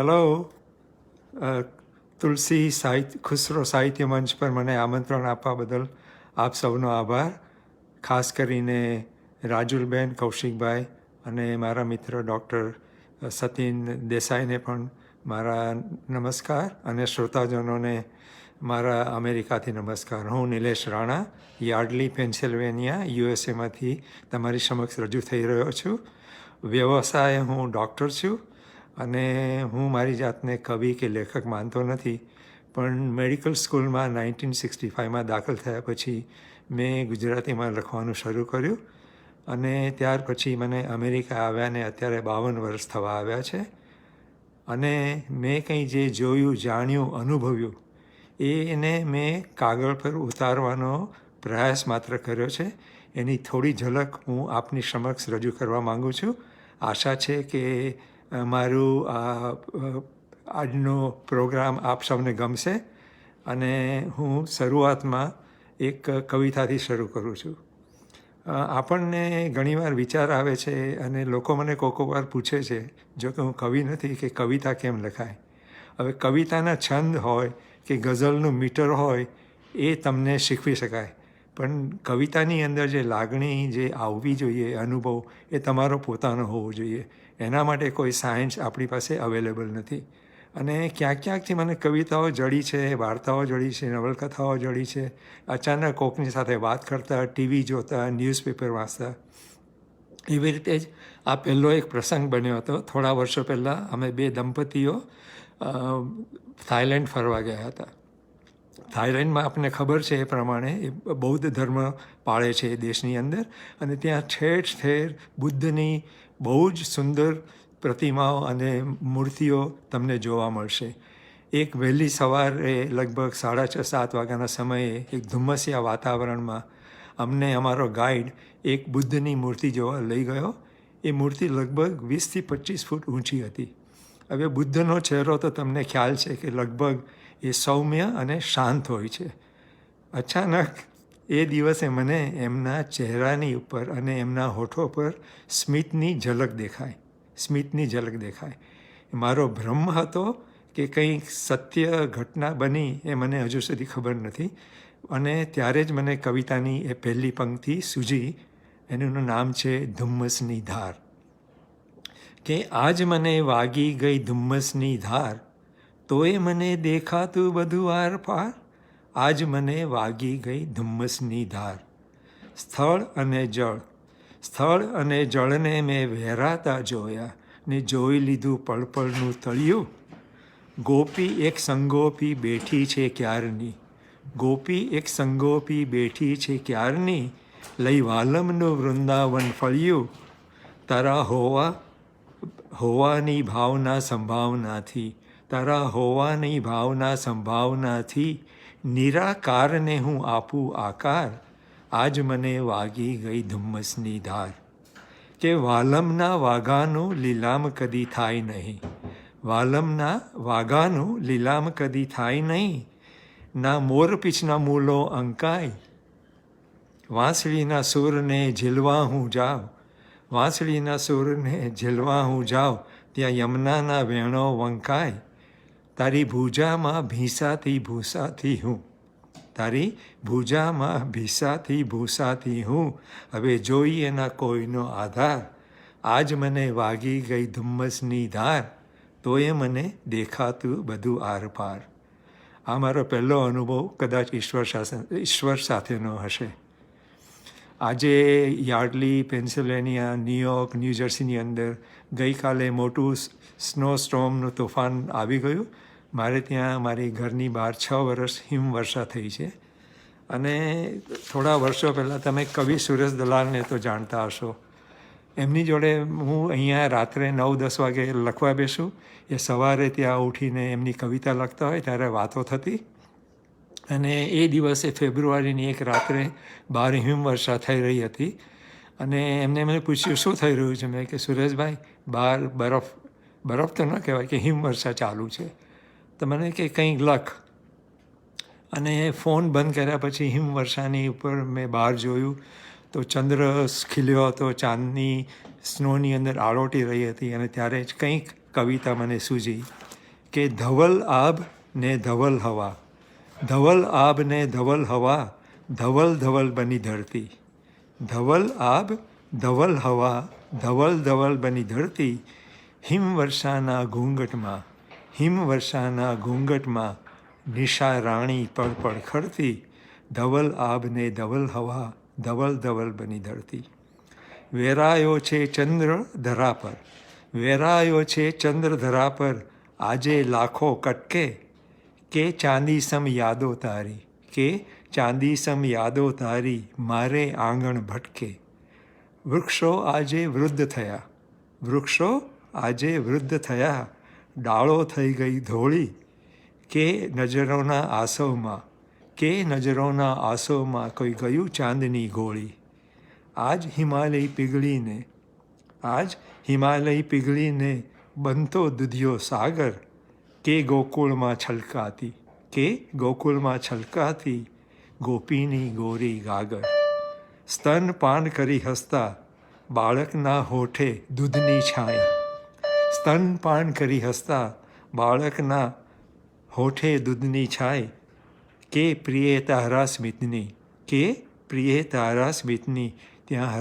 Hello. તુલસી ખુસરો સાહિત્ય મંચ પર મને આમંત્રણ આપવા બદલ આપ સૌનો આભાર. ખાસ કરીને રાજુલબેન, કૌશિકભાઈ અને મારા મિત્ર ડૉક્ટર સતીન દેસાઈને પણ મારા નમસ્કાર અને શ્રોતાજનોને મારા અમેરિકાથી નમસ્કાર. હું નિલેશ રાણા, યાર્ડલી, પેન્સિલ્વેનિયા, યુએસએમાંથી તમારી સમક્ષ રજૂ થઈ રહ્યો છું. વ્યવસાય હું ડૉક્ટર છું અને હું મારી જાતને કવિ કે લેખક માનતો નથી, પણ મેડિકલ સ્કૂલમાં 1965માં દાખલ થયા પછી મેં ગુજરાતીમાં લખવાનું શરૂ કર્યું અને ત્યાર પછી મને અમેરિકા આવ્યાને અત્યારે 52 વર્ષ થવા આવ્યા છે. અને મેં કંઈ જે જોયું, જાણ્યું, અનુભવ્યું એને મેં કાગળ પર ઉતારવાનો પ્રયાસ માત્ર કર્યો છે. એની થોડી ઝલક હું આપની સમક્ષ રજૂ કરવા માગું છું. આશા છે કે મારું આજનો પ્રોગ્રામ આપ સૌને ગમશે અને હું શરૂઆતમાં એક કવિતાથી શરૂ કરું છું. આપણને ઘણીવાર વિચાર આવે છે અને લોકો મને કોક વાર પૂછે છે, જો કે હું કવિ નથી, કે કવિતા કેમ લખાય. હવે કવિતાના છંદ હોય કે ગઝલનું મીટર હોય એ તમને શીખવી શકાય, પણ કવિતાની અંદર જે લાગણી જે આવવી જોઈએ, અનુભવ, એ તમારો પોતાનો હોવો જોઈએ. એના માટે કોઈ સાયન્સ આપણી પાસે અવેલેબલ નથી. અને ક્યાંક ક્યાંકથી મને કવિતાઓ જડી છે, વાર્તાઓ જડી છે, નવલકથાઓ જડી છે. અચાનક કોકની સાથે વાત કરતા, ટીવી જોતા, ન્યૂઝપેપર વાંચતા. એવી રીતે જ આ પહેલો એક પ્રસંગ બન્યો હતો. થોડા વર્ષો પહેલાં અમે બે દંપતીઓ થાઈલેન્ડ ફરવા ગયા હતા. થાઈલેન્ડમાં આપણને ખબર છે એ પ્રમાણે એ બૌદ્ધ ધર્મ પાળે છે એ દેશની અંદર, અને ત્યાં ઠેર ઠેર બુદ્ધની બહુ જ સુંદર પ્રતિમાઓ અને મૂર્તિઓ તમને જોવા મળશે. એક વહેલી સવારે લગભગ 6:30-7 વાગ્યાના સમયે એક ધુમ્મસિયા વાતાવરણમાં અમને અમારો ગાઈડ એક બુદ્ધની મૂર્તિ જોવા લઈ ગયો. એ મૂર્તિ લગભગ 20થી 25 ફૂટ ઊંચી હતી. હવે બુદ્ધનો ચહેરો તો તમને ખ્યાલ છે કે લગભગ એ સૌમ્ય અને શાંત હોય છે. અચાનક એ દિવસે મને એમના ચહેરાની ઉપર અને એમના હોઠો પર સ્મિતની ઝલક દેખાય. મારો ભ્રમ હતો કે કંઈક સત્ય ઘટના બની, એ મને હજુ સુધી ખબર નથી. અને ત્યારે જ મને કવિતાની એ પહેલી પંક્તિ સૂજી. એનું નામ છે ધુમ્મસની ધાર. કે આજ મને વાગી ગઈ ધુમ્મસની ધાર, તોય મને દેખાતું બધું આર પાર. આજ મને વાગી ગઈ ધુમ્મસની ધાર. સ્થળ અને જળને મેં વહેરાતા જોયા ને જોઈ લીધું પળપળનું તળિયું. ગોપી એક સંગોપી બેઠી છે ક્યારની, લઈ વાલમનું વૃંદાવન ફળ્યું. તારા હોવાની ભાવના સંભાવનાથી નિરાકારને હું આપું આકાર. આજ મને વાગી ગઈ ધુમ્મસની ધાર. કે વાલમના વાઘાનું લીલામ કદી થાય નહીં, ના મોરપીંછના મૂલો અંકાય. વાંસળીના સૂરને ઝીલવા હું જાઉં, ત્યાં યમુનાના વેણો વંકાય. તારી ભૂજામાં ભીસાથી હું, હવે જોઈએ ના કોઈનો આધાર. આજ મને વાગી ગઈ ધુમ્મસની ધાર, તોય મને દેખાતું બધું આર પાર. આ મારો પહેલો અનુભવ કદાચ ઈશ્વર સાથેનો હશે. આજે યાર્ડલી, પેન્સિલ્વેનિયા, ન્યૂયોર્ક, ન્યૂજર્સીની અંદર ગઈકાલે મોટું સ્નો સ્ટોર્મનું તોફાન આવી ગયું. મારે ત્યાં મારી ઘરની બહાર 6 વર્ષ હિમવર્ષા થઈ છે. અને થોડા વર્ષો પહેલાં તમે કવિ સુરેશ દલાલને તો જાણતા હશો. એમની જોડે હું અહીંયા રાત્રે 9-10 વાગે લખવા બેસું. એ સવારે ત્યાં ઉઠીને એમની કવિતા લખતા હોય ત્યારે વાતો થતી. અને એ દિવસે ફેબ્રુઆરીની એક રાત્રે બહાર હિમવર્ષા થઈ રહી હતી. અને એમને મને પૂછ્યું શું થઈ રહ્યું છે. મેં કે સુરેશભાઈ, બહાર બરફ તો ન કહેવાય, કે હિમવર્ષા ચાલુ છે. તો મને કે કંઈક લખ. અને ફોન બંધ કર્યા પછી હિમવર્ષાની ઉપર મેં બહાર જોયું તો ચંદ્ર ખીલ્યો હતો, ચાંદની સ્નોની અંદર આળોટી રહી હતી. અને ત્યારે જ કંઈક કવિતા મને સૂજી. કે ધવલ આભ ને ધવલ હવા, ધવલ આભ ને ધવલ હવા, ધવલ ધવલ બની ધરતી, ધવલ આભ ધવલ હવા, ધવલ ધવલ બની ધરતી, હિમવર્ષાના ઘૂંઘટમાં, હિમવર્ષાના ઘૂંઘટમાં, નિશા રાણી પળ પળ ખરતી, ધવલ આભ ને ધવલ હવા, ધવલ ધવલ બની ધરતી. વેરાયો છે ચંદ્ર ધરા પર, વેરાયો છે ચંદ્ર ધરા પર, આજે લાખો કટકે, કે ચાંદી સમ યાદો તારી, કે ચાંદી સમ યાદો તારી, મારે આંગણ ભટકે. વૃક્ષો આજે વૃદ્ધ થયા, વૃક્ષો આજે વૃદ્ધ થયા, ડાળો થઈ ગઈ ધોળી, કે નજરોના આસવમાં, કે નજરોના આસવમાં કોઈ ગયું ચાંદની ગોળી. આજ હિમાલય પીગળીને, આજ હિમાલય પીગળીને બનતો દુધિયો સાગર, કે ગોકુળમાં છલકાતી, કે ગોકુળમાં છલકાતી, ગોપીની ગોરી ગાગર. સ્તનપાન કરી હસતા બાળકના હોઠે દૂધની છાંય, સ્તનપાન કરી હસતા બાળકના હોઠે દૂધની છાય, કે પ્રિય તારા સ્મિતની, કે પ્રિય તારા સ્મિતની, ત્યાં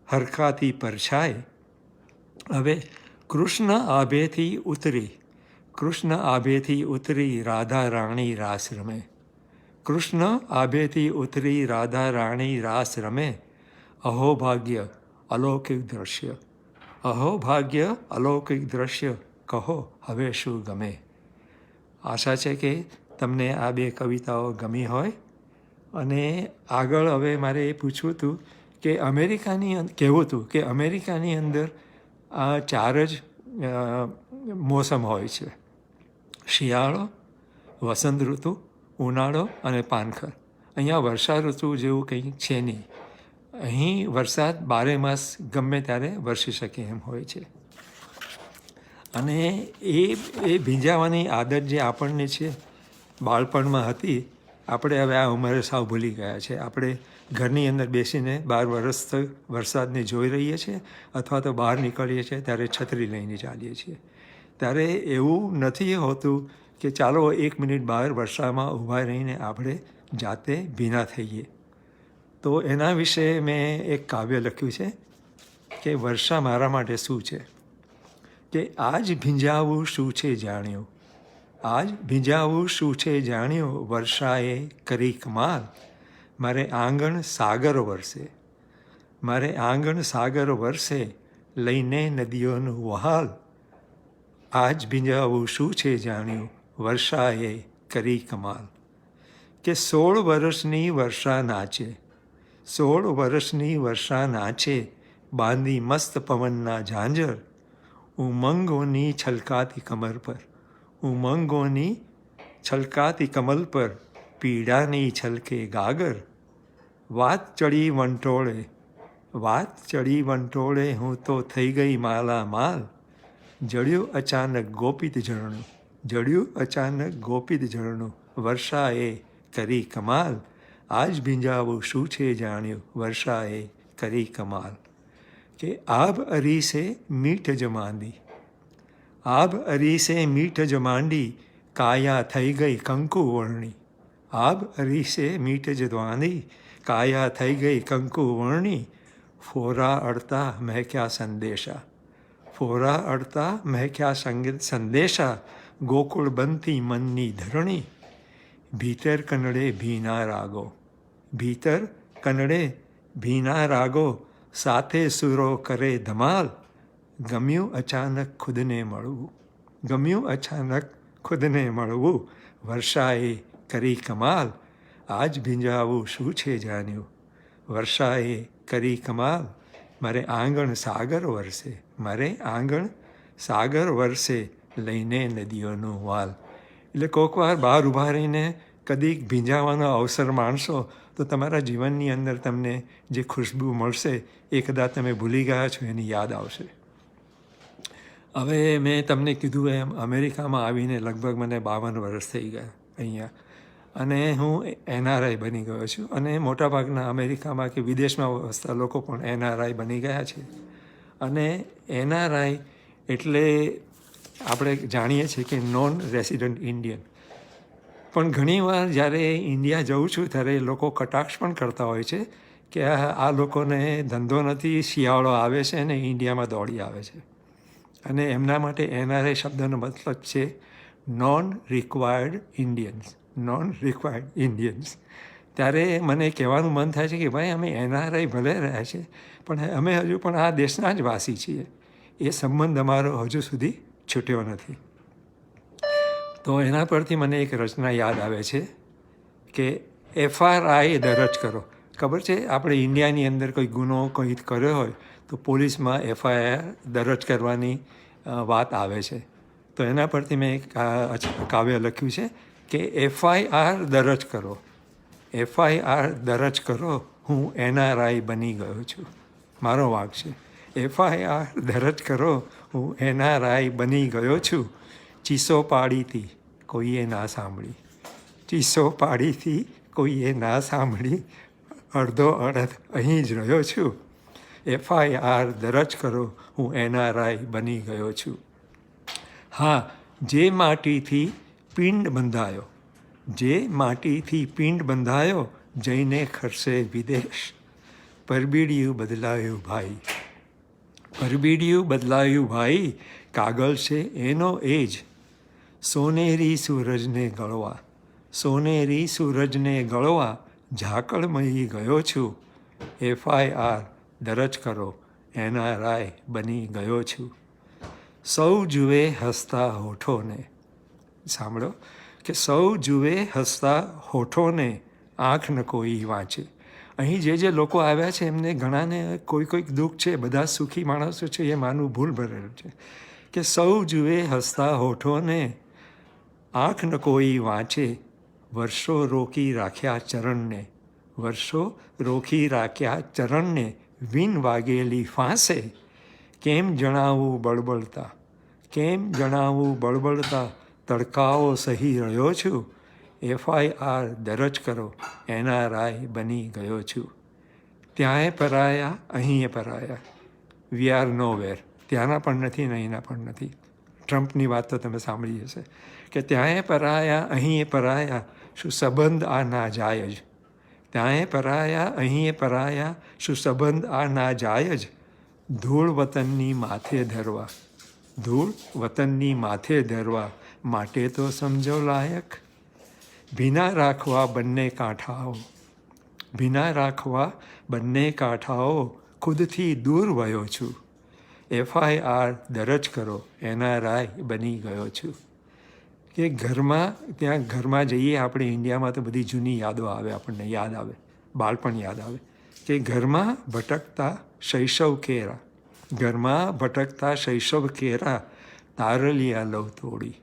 હરકાથી પરછાય. હવે કૃષ્ણ આભેથી ઉતરી, કૃષ્ણ આભેથી ઉતરી, રાધા રાણી રાસ રમે, કૃષ્ણ આભેથી ઉતરી, રાધા રાણી રાસ રમે. અહો ભાગ્ય અલૌકિક દ્રશ્ય, અહો ભાગ્ય અલૌકિક દ્રશ્ય, કહો હવે શું ગમે. આશા છે કે તમને આ બે કવિતાઓ ગમી હોય. અને આગળ હવે મારે એ પૂછવું હતું કે કહેવું હતું કે અમેરિકાની અંદર આ 4 જ મોસમ હોય છે: શિયાળો, વસંત ઋતુ, ઉનાળો અને પાનખર. અહીંયા વર્ષા ઋતુ જેવું કંઈ છે નહીં. અહીં વરસાદ 12 માસ ગમે ત્યારે વરસી શકે એમ હોય છે. અને એ ભીંજાવાની આદત જે આપણને છે બાળપણમાં હતી, આપણે હવે આ ઉંમરે સાવ ભૂલી ગયા છે. આપણે ઘરની અંદર બેસીને 12 વર્ષ વરસાદને જોઈ રહીએ છીએ, અથવા તો બહાર નીકળીએ છીએ ત્યારે છત્રી લઈને ચાલીએ છીએ. ત્યારે એવું નથી હોતું કે ચાલો 1 મિનિટ બહાર વર્ષામાં ઊભા રહીને આપણે જાતે ભીના થઈએ. તો એના વિશે મેં એક કાવ્ય લખ્યું છે કે વર્ષા મારા માટે શું છે. કે આજ ભીંજાવું શું છે જાણ્યું, આજ ભીંજાવું શું છે જાણ્યું, વર્ષાએ કરી કમાલ, મારે આંગણ સાગર વરસે, મારે આંગણ સાગર વરસે, લઈને નદીઓનું વહાલ. આજ ભીંજાવું શું છે જાણ્યું, વર્ષાએ કરી કમાલ. કે 16 વર્ષની વર્ષા નાચે, 16 વર્ષની વર્ષા નાચે, બાંધી મસ્ત પવનના ઝાંઝર, ઉમંગોની છલકાતી કમર પર, ઉમંગોની છલકાતી કમલ પર, પીડાની છલકે ગાગર. વાત ચડી વંટોળે, વાત ચડી વંટોળે, હું તો થઈ ગઈ માલા માલ, જડ્યું અચાનક ગોપિત ઝરણું, જડ્યું અચાનક ગોપિત ઝરણું, વર્ષાએ કરી કમાલ. આજ ભીંજાવું શું છે જાણ્યું, વર્ષાએ કરી કમાલ. કે આભ અરીસે મીઠ જમાંડી, આભ અરીસે મીઠ જમાંડી, કાયા થઈ ગઈ કંકુ વર્ણી, આભ અરીસે મીઠ જમાંડી, કાયા થઈ ગઈ કંકુ વર્ણી. ફોરા અડતા મહેક્યા સંદેશા, ફોરા અડતા મહેક્યા સંદેશા, ગોકુળ બનતી મનની ધરણી. ભીતર કનડે ભીના રાગો, ભીતર કનડે ભીના રાગો, સાથે સુરો કરે ધમાલ. ગમ્યું અચાનક ખુદને મળવું, ગમ્યું અચાનક ખુદને મળવું, વર્ષાએ કરી કમાલ. આજ ભીંજાવું શું છે જાણ્યું, વર્ષાએ કરી કમાલ. મારે આંગણ સાગર વરસે, મારે આંગણ સાગર વરસે, લઈને નદીઓનું વાલ. એટલે કોઈક વાર બહાર ઊભા રહીને કદીક ભીંજાવાનો અવસર માણશો તો તમારા જીવનની અંદર તમને જે ખુશ્બુ મળશે એ કદાચ તમે ભૂલી ગયા છો એની યાદ આવશે. હવે મેં તમને કીધું એમ અમેરિકામાં આવીને લગભગ મને 52 વર્ષ થઈ ગયા અહીંયા, અને હું NRI બની ગયો છું. અને મોટાભાગના અમેરિકામાં કે વિદેશમાં વસતા લોકો પણ NRI બની ગયા છે. અને NRI એટલે આપણે જાણીએ છીએ કે નોન રેસિડન્ટ ઇન્ડિયન. પણ ઘણીવાર જ્યારે ઇન્ડિયા જઉં છું ત્યારે લોકો કટાક્ષ પણ કરતા હોય છે કે આ લોકોને ધંધો નથી, શિયાળો આવે છે અને ઇન્ડિયામાં દોડી આવે છે. અને એમના માટે NRI શબ્દનો મતલબ છે non required Indians. Non required Indians. ત્યારે મને કહેવાનું મન થાય છે કે ભાઈ અમે NRI ભલે રહ્યા છે પણ અમે હજુ પણ આ દેશના જ વાસી છીએ. એ સંબંધ અમારો હજુ સુધી છૂટ્યો નથી. તો એના પરથી મને એક રચના યાદ આવે છે કે FRI દરજ કરો. ખબર છે આપણે ઇન્ડિયાની અંદર કોઈ ગુનો કોઈ કર્યો હોય તો પોલીસમાં FIR દરજ કરવાની વાત આવે છે. તો એના પરથી મેં એક કાવ્ય લખ્યું છે કે FIR દરજ કરો. FIR દરજ કરો, હું NRI બની ગયો છું. મારો વાંક છે. FIR દરજ કરો, હું NRI બની ગયો છું. ચીસો પાડીથી કોઈએ ના સાંભળી. ચીસો પાડીથી કોઈએ ના સાંભળી. અડધો અડધ અહીં જ રહ્યો છું. FIR દરજ કરો, હું NRI બની ગયો છું. હા, જે માટીથી પિંડ બંધાયો, જે માટીથી પિંડ બંધાયો, જઈને ખરશે વિદેશ. પરબીડિયું બદલાયું ભાઈ, પરબીડિયું બદલાયું ભાઈ, કાગળ છે એનો એ જ. સોનેરી સૂરજને ગળવા, સોનેરી સૂરજને ગળવા, ઝાકળમયી ગયો છું. FIR દરજ કરો, NRI બની ગયો છું. સૌ જુએ હસતા હોઠોને, સાંભળો કે સૌ જુએ હસતા હોઠોને, આંખ ન કોઈ વાંચે. અહીં જે લોકો આવ્યા છે એમને ઘણાને કોઈક દુઃખ છે, બધા સુખી માણસો છે એ માનવું ભૂલ ભરેલું છે. કે સૌ જુએ હસતા હોઠોને, આંખ ન કોઈ વાંચે. વર્ષો રોકી રાખ્યા ચરણને, વર્ષો રોકી રાખ્યા ચરણને, વિન વાગેલી ફાંસે. કેમ જણાવું બળબળતા, કેમ જણાવું બળબળતા, તડકાઓ સહી રહ્યો છું. FIR દરજ કરો, NRI બની ગયો છું. ત્યાંય પરાયા, અહીં પરાયા. વી આર નો વેર. ત્યાંના પણ નથી ને અહીંના પણ નથી. ટ્રમ્પની વાત તો તમે સાંભળી હશે કે ત્યાંય પરાયા, અહીં પરાયા, શું સંબંધ આ ના જાય જ. ત્યાંય પરાયા, અહીં પરાયા, શું સંબંધ આ ના જાય જ. ધૂળ વતનની માથે ધરવા, ધૂળ વતનની માથે ધરવા, માટે તો સમજો લાયક. ભીના રાખવા બંને કાંઠાઓ, ભીના રાખવા બંને કાંઠાઓ, ખુદથી દૂર વયો છું. FIR દરજ કરો, NRI બની ગયો છું. કે ઘરમાં, ત્યાં ઘરમાં જઈએ આપણે ઇન્ડિયામાં તો બધી જૂની યાદો આવે, આપણને યાદ આવે, બાળપણ યાદ આવે. કે ઘરમાં ભટકતા શૈશવ કેરા, ઘરમાં ભટકતા શૈશવ કેરા, તારલિયા લવ તોડી.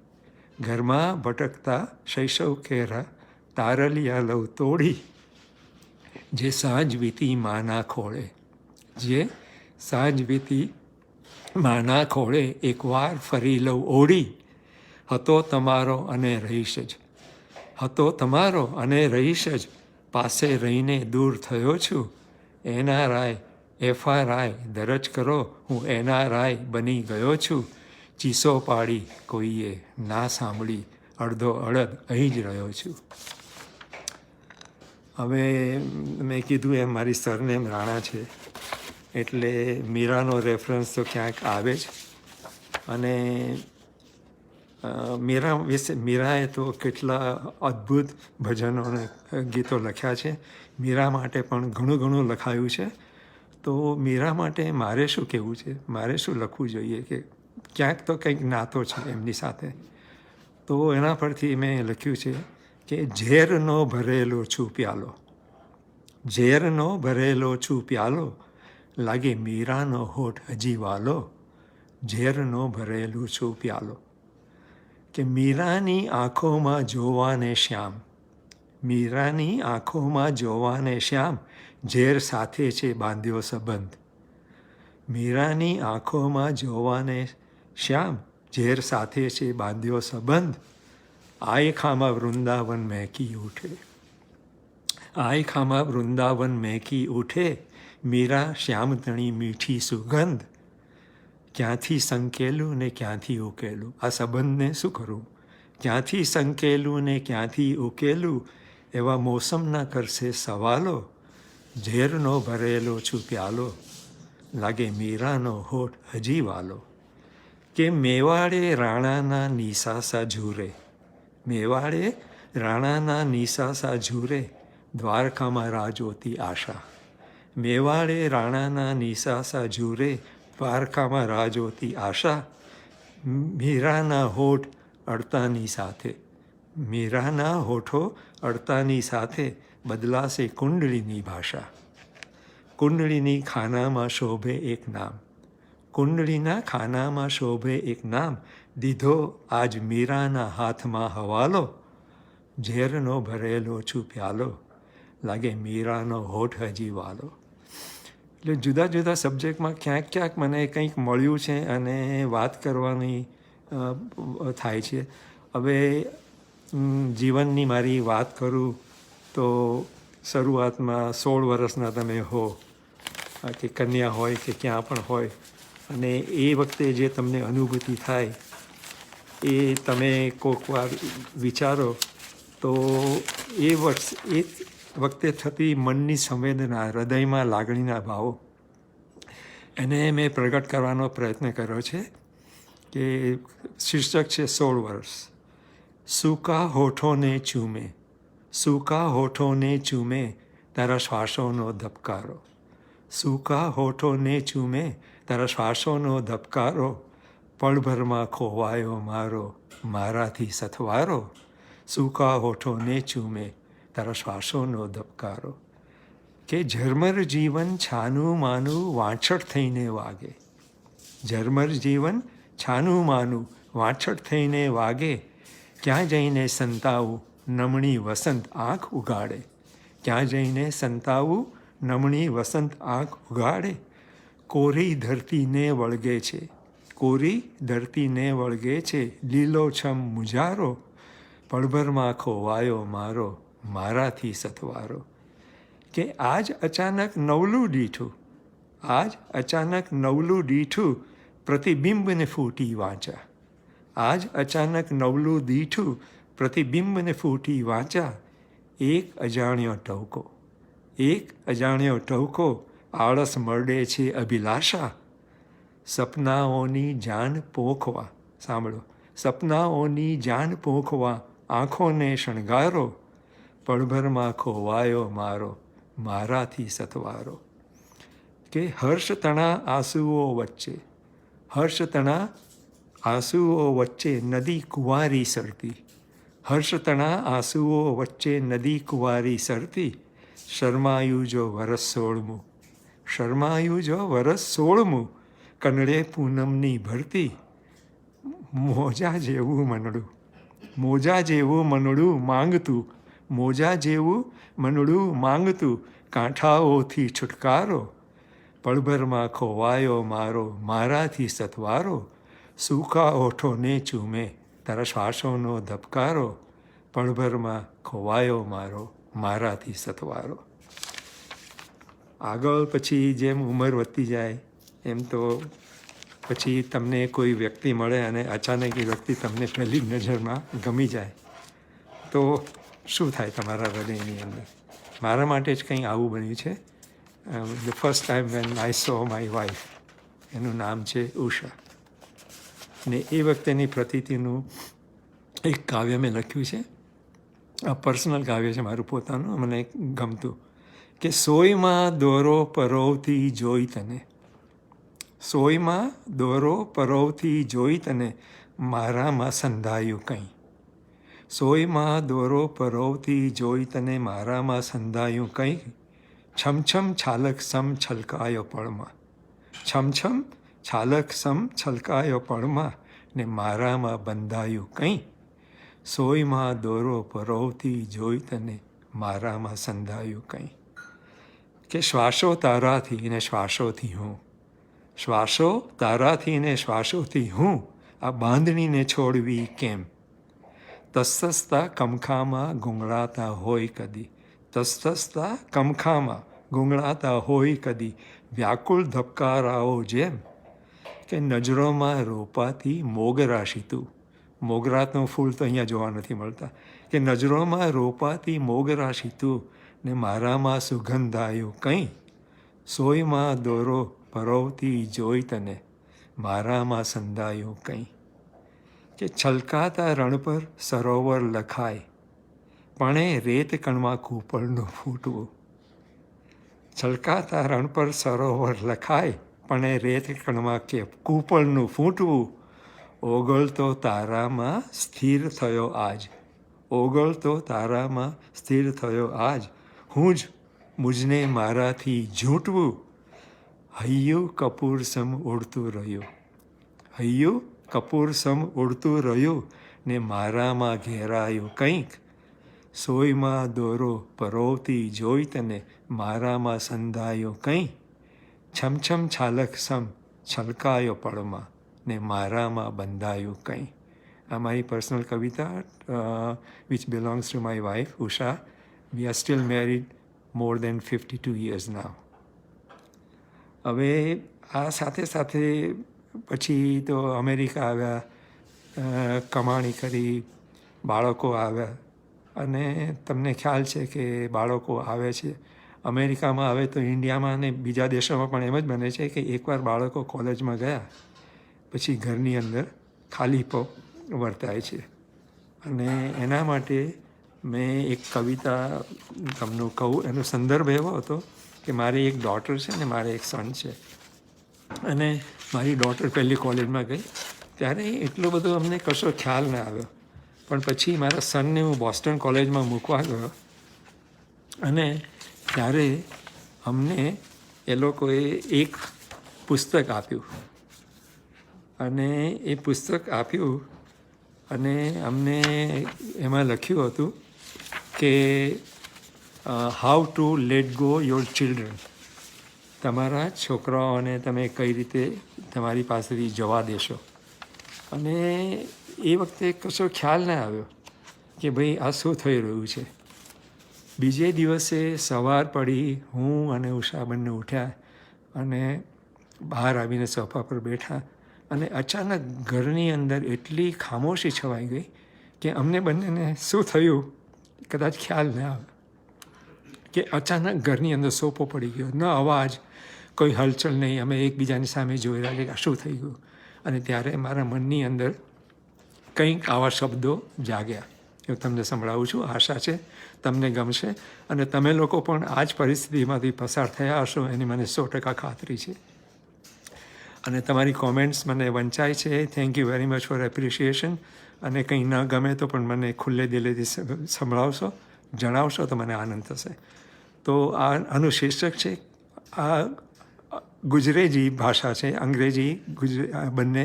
ઘરમાં ભટકતા શૈશવ કેરા, તારલિયા લવ તોડી. જે સાંજ વીતી માના ખોળે, જે સાંજ વીતી માના ખોળે, એકવાર ફરી લઉં ઓળી. હતો તમારો અને રહીશ જ, હતો તમારો અને રહીશ જ, પાસે રહીને દૂર થયો છું. NRI FRI દરજ કરો, હું NRI બની ગયો છું. ચીસો પાડી કોઈએ ના સાંભળી, અડધો અડધ અહીં જ રહ્યો છું. હવે મેં કીધું એમ મારી સરનેમ રાણા છે એટલે મીરાનો રેફરન્સ તો ક્યાંક આવે જ. અને મીરાએ તો કેટલા અદ્ભુત ભજનો અને ગીતો લખ્યા છે. મીરા માટે પણ ઘણું લખાયું છે. તો મીરા માટે મારે શું કહેવું છે, મારે શું લખવું જોઈએ, કે ક્યાંક તો કંઈક નાતો છે એમની સાથે. તો એના પરથી મેં લખ્યું છે કે ઝેરનો ભરેલો છું પ્યાલો, ઝેરનો ભરેલો છું પ્યાલો, લાગે મીરાનો હોઠ હજી વાલો. ઝેરનો ભરેલું છું પ્યાલો. કે મીરાની આંખોમાં જોવાને શ્યામ, મીરાની આંખોમાં જોવાને શ્યામ, ઝેર સાથે છે બાંધ્યો સંબંધ. મીરાની આંખોમાં જોવાને શ્યામ, ઝેર સાથે છે બાંધ્યો સંબંધ. આય ખામાં વૃંદાવન મહેકી ઉઠે, આય ખામાં વૃંદાવન મહેકી ઉઠે, મીરા શ્યામ તણી મીઠી સુગંધ. ક્યાંથી સંકેલું ને ક્યાંથી ઉકેલું, આ સંબંધને શું કરું? ક્યાંથી સંકેલું ને ક્યાંથી ઉકેલું, એવા મોસમના કરશે સવાલો, ઝેરનો ભરેલો છું પ્યાલો, લાગે મીરાનો હોઠ હજી વાલો. કે મેવાડે રાણાના નિસાસા ઝૂરે, મેવાડે રાણાના નિસાસા ઝૂરે, દ્વારકામાં રાહ જોતી આશા. મેવાડે રાણાના નિસાસા ઝૂરે, દ્વારકામાં રાહ જોતી આશા. મીરાના હોઠ અડતાની સાથે, મીરાના હોઠો અડતાની સાથે, બદલાશે કુંડળીની ભાષા. કુંડળીની ખાનામાં શોભે એક નામ, કુંડળીના ખાનામાં શોભે એક નામ, દીધો આજ મીરાના હાથમાં હવાલો, ઝેરનો ભરેલો છું પ્યાલો, લાગે મીરાનો હોઠ હજી વાલો. એટલે જુદા જુદા સબ્જેક્ટમાં ક્યાંક ક્યાંક મને કંઈક મળ્યું છે અને વાત કરવાની થાય છે. હવે જીવનની મારી વાત કરું તો શરૂઆતમાં 16 વર્ષના તમે હો કે કન્યા હોય કે ક્યાં પણ હોય, અને એ વખતે જે તમને અનુભૂતિ થાય એ તમે કોઈક વાર વિચારો તો એ વખતે થતી મનની સંવેદના, હૃદયમાં લાગણીના ભાવો, એને મેં પ્રગટ કરવાનો પ્રયત્ન કર્યો છે. કે શીર્ષક છે 16 વર્ષ. સૂકા હોઠોને ચૂમે, સૂકા હોઠોને ચૂમે, તારા શ્વાસોનો ધબકારો, સૂકા હોઠોને ચૂમે, તારા શ્વાસોનો ધબકારો, પળભરમાં ખોવાયો મારો મારાથી સથવારો, સૂકા હોઠોને ચૂમે, તારા શ્વાસોનો ધબકારો. કે ઝરમર જીવન છાનું માનું વાછટ થઈને વાગે, ઝરમર જીવન છાનું માનું વાછટ થઈને વાગે, ક્યાં જઈને સંતાવું નમણી વસંત આંખ ઉગાડે, ક્યાં જઈને સંતાવું નમણી વસંત આંખ ઉગાડે. કોરી ધરતીને વળગે છે, કોરી ધરતીને વળગે છે, લીલોછમ મુજારો, પળભરમાં ખોવાયો મારો મારાથી સથવારો. કે આજ અચાનક નવલું દીઠું, આજ અચાનક નવલું દીઠું, પ્રતિબિંબને ફૂટી વાંચા, આજ અચાનક નવલું દીઠું, પ્રતિબિંબને ફૂટી વાંચા. એક અજાણ્યો ટહુકો, એક અજાણ્યો ટહુકો, આળસ મરડે છે અભિલાષા, સપનાઓની જાન પોખવા, સાંભળો, સપનાઓની જાન પોખવા, આંખોને શણગારો, પળભરમાં ખોવાયો મારો મારાથી સથવારો. કે હર્ષ તણા આંસુઓ વચ્ચે, હર્ષ તણા આંસુઓ વચ્ચે નદી કુંવારી સરતી, હર્ષ તણા આંસુઓ વચ્ચે નદી કુંવારી સરતી, શરમાયું જો વરસ 16મું, શરમાયું જો વરસ 16મું, કનડે પૂનમની ભરતી, મોજા જેવું મનડું, મોજા જેવું મનડું માંગતું, મોજા જેવું મનડું માંગતું, કાંઠાઓથી છુટકારો, પળભરમાં ખોવાયો મારો મારાથી સથવારો, સૂકા ઓઠોને ચૂમે, તારા શ્વાસોનો ધબકારો, પળભરમાં ખોવાયો મારો મારાથી સથવારો. આગળ પછી જેમ ઉંમર વધતી જાય એમ તો પછી તમને કોઈ વ્યક્તિ મળે અને અચાનક એ વ્યક્તિ તમને પહેલી નજરમાં ગમી જાય તો શું થાય તમારા હૃદયની અંદર? મારા માટે જ કંઈ આવું બન્યું છે. The first time when I so my wife, એનું નામ છે ઉષા, ને એ વખતેની પ્રતીતિનું એક કાવ્ય મેં લખ્યું છે. આ પર્સનલ કાવ્ય છે મારું પોતાનું, મને ગમતું. કે સોયમાં દોરો પરોવથી જોઈ તને, સોયમાં દોરો પરોવથી જોઈ તને, મારામાં સંધાયું કંઈ, સોયમાં દોરો પરોવથી જોઈ તને, મારામાં સંધાયું કંઈ, છમછમ છાલક સમ છલકાયો પળમાં, છમછમ છાલક સમ છલકાયો પળમાં, ને મારામાં બંધાયું કંઈ, સોયમાં દોરો પરોવથી જોઈ તને, મારામાં સંધાયું કંઈ. કે શ્વાસો તારાથી ને શ્વાસોથી હું, શ્વાસો તારાથી ને શ્વાસોથી હું, આ બાંધણીને છોડવી કેમ, તસ્તસ્તા કમખામાં ગુંગળાતા હોય કદી, તસ્તસ્તા કમખામાં ગુંગળાતા હોય કદી, વ્યાકુળ ધબકારાઓ જેમ, કે નજરોમાં રોપાતી મોગરા સીતું, મોગરાનું ફૂલ તો અહીંયા જોવા નથી મળતા, કે નજરોમાં રોપાતી મોગરા સીતું ને મારામાં સુગંધાયું કંઈ, સોયમાં દોરો પરોવતી જોઈ તને મારામાં સંધાયું કંઈ. કે છલકાતા રણ પર સરોવર લખાય પણ એ રેત કણમાં કૂપળનું ફૂટવું. છલકાતા રણ પર સરોવર લખાય પણ એ રેત કણમાં કે કૂપળનું ફૂટવું. ઓગળતો તારામાં સ્થિર થયો આજ, ઓગળતો તારામાં સ્થિર થયો આજ, હું જ મુજને મારાથી ઝૂંટવું. હૈયું કપૂર સમ ઉડતું રહ્યું, હૈયું કપૂર સમ ઉડતું રહ્યું ને મારામાં ઘેરાયું કંઈક, સોયમાં દોરો પરોવતી જોઈ તને મારામાં સંધાયો કંઈ. છમછમ છાલક સમ છલકાયો પળમાં ને મારામાં બંધાયું કંઈ. આ મારી પર્સનલ કવિતા which belongs to my wife Usha. We are still married more than 52 years now. હવે આ સાથે સાથે પછી તો અમેરિકા આવ્યા, કમાણી કરી, બાળકો આવ્યા, અને તમને ખ્યાલ છે કે બાળકો આવે છે અમેરિકામાં, આવે તો ઇન્ડિયામાં અને બીજા દેશોમાં પણ એમ જ બને છે કે એકવાર બાળકો કોલેજમાં ગયા પછી ઘરની અંદર ખાલીપો વર્તાય છે. અને એના માટે મેં એક કવિતા તમને કહું. એનો સંદર્ભ એવો હતો કે મારી એક ડોટર છે ને મારે એક સન છે, અને મારી ડોટર પહેલી કોલેજમાં ગઈ ત્યારે એટલો બધો અમને કશો ખ્યાલ ના આવ્યો. પણ પછી મારા સનને હું બોસ્ટન કોલેજમાં મૂકવા ગયો અને ત્યારે અમને એ લોકોએ એક પુસ્તક આપ્યું, અને એ પુસ્તક આપ્યું અને અમને એમાં લખ્યું હતું કે how to let go your children. તમારા છોકરાઓને તમે કઈ રીતે તમારી પાસેથી જવા દેશો. અને એ વખતે કશો ખ્યાલ ના આવ્યો કે ભાઈ આ શું થઈ રહ્યું છે. બીજે દિવસે સવાર પડી, હું અને ઉષા બંને ઉઠ્યા અને બહાર આવીને સોફા પર બેઠા, અને અચાનક ઘરની અંદર એટલી ખામોશી છવાઈ ગઈ કે અમને બંનેને શું થયું કદાચ ખ્યાલ ના આવે. કે અચાનક ઘરની અંદર સોપો પડી ગયો, ન અવાજ, કોઈ હલચલ નહીં. અમે એકબીજાની સામે જોઈ રહ્યા કે આ શું થઈ ગયું. અને ત્યારે મારા મનની અંદર કંઈક આવા શબ્દો જાગ્યા. હું તમને સંભળાવું છું, આશા છે તમને ગમશે, અને તમે લોકો પણ આ જ પરિસ્થિતિમાંથી પસાર થયા હશો એની મને 100% ખાતરી છે. અને તમારી કોમેન્ટ્સ મને વંચાય છે. Thank you very much for appreciation. અને કંઈ ન ગમે તો પણ મને ખુલ્લે દિલેથી સંભળાવશો, જણાવશો તો મને આનંદ થશે. તો આનું શીર્ષક છે, આ ગુજરેજી ભાષા છે, અંગ્રેજી બંને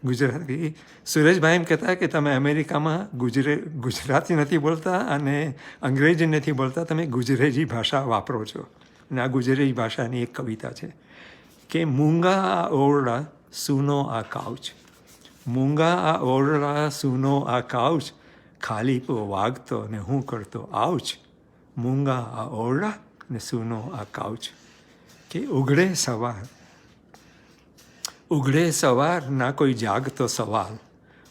ગુજરાતી. સુરેશભાઈ એમ કહેતા કે તમે અમેરિકામાં ગુજરાતી નથી બોલતા અને અંગ્રેજી નથી બોલતા, તમે ગુજરેજી ભાષા વાપરો છો. અને આ ગુજરેજી ભાષાની એક કવિતા છે કે મૂંગા આ ઓરડા સૂનો આ કાઉચ, મૂંગા આ ઓરડા સૂનો આ કાઉચ, ખાલીપો વાગતો ને હું કરતો આઉચ. મૂંગા આ ઓરડા ને સૂનો આ કાઉચ. કે ઉઘડે સવાર ના કોઈ જાગતો સવાલ,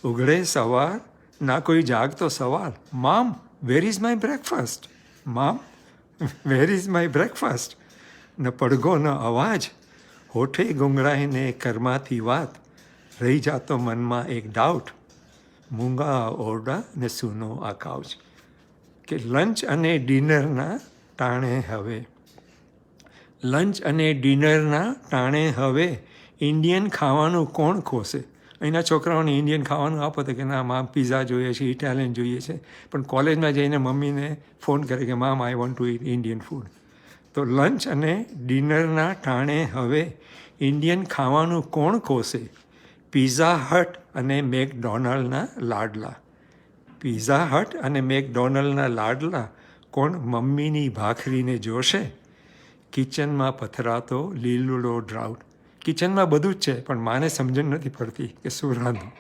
ઉઘડે સવાર ના કોઈ જાગતો સવાલ. Mom where is my breakfast, mom where is my breakfast. ન પડઘો ન અવાજ, હોઠે ગુંગળાઈને કરમાથી વાત, રહી જાતો મનમાં એક ડાઉટ. મૂંગા ઓરડા ને સૂનો આ કાઉચ. કે લંચ અને ડિનરના ટાણે હવે, લંચ અને ડિનરના ટાણે હવે ઇન્ડિયન ખાવાનું કોણ ખોશે. અહીંના છોકરાઓને ઇન્ડિયન ખાવાનું આપો તો કે ના મામ પીઝા જોઈએ છે, ઇટાલિયન જોઈએ છે. પણ કોલેજમાં જઈને મમ્મીને ફોન કરે કે mom I want to eat Indian food. તો લંચ અને ડિનરના ટાણે હવે ઇન્ડિયન ખાવાનું કોણ ખોશે. પિઝા હટ અને મેકડોનાલ્ડના લાડલા, પિઝા હટ અને મેકડોનાલ્ડના લાડલા કોણ મમ્મીની ભાખરીને જોશે. કિચનમાં પથરાતો લીલુડો ડ્રાઉટ, કિચનમાં બધું જ છે પણ માને સમજણ નથી પડતી કે શું રાંધું.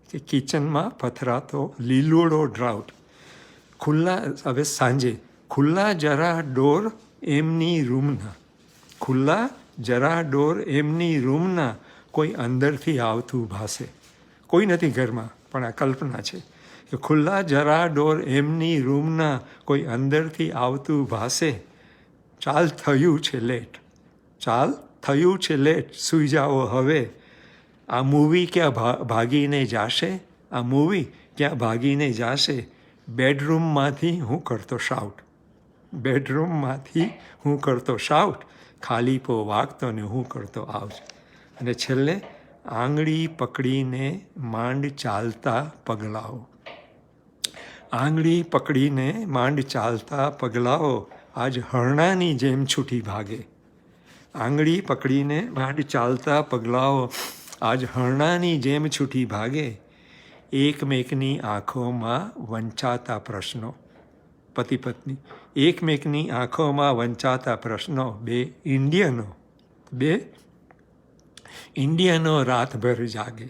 કે કિચનમાં પથરાતો લીલુડો ડ્રાઉટ. ખુલ્લા, હવે સાંજે ખુલ્લા જરા ડોર એમની રૂમના, ખુલ્લા જરા ડોર એમની રૂમના, કોઈ અંદરથી આવતું ભાસે. કોઈ નથી ઘરમાં, પણ આ કલ્પના છે કે ખુલ્લા જરા ડોર એમની રૂમના કોઈ અંદરથી આવતું ભાસે. ચાલ થયું છે લેટ, ચાલ થયું છે લેટ, સૂઈ જાઓ હવે. આ મૂવી ક્યાં ભાગીને જાશે, આ મૂવી ક્યાં ભાગીને જાશે. બેડરૂમમાંથી હું કરતો શાઉટ, બેડરૂમમાંથી હું કરતો શાઉટ. ખાલીપો વાગતો ને હું કરતો આઉટ. અને છેલ્લે આંગળી પકડીને માંડ ચાલતા પગલાઓ, આંગળી પકડીને માંડ ચાલતા પગલાઓ આજ હરણાની જેમ છૂટી ભાગે. આંગળી પકડીને માંડ ચાલતા પગલાઓ આજ હરણાની જેમ છૂટી ભાગે. એકમેકની આંખોમાં વંચાતા પ્રશ્નો, પતિ પત્ની એકમેકની આંખોમાં વંચાતા પ્રશ્નો. બે ઇન્ડિયનો રાતભર જાગે.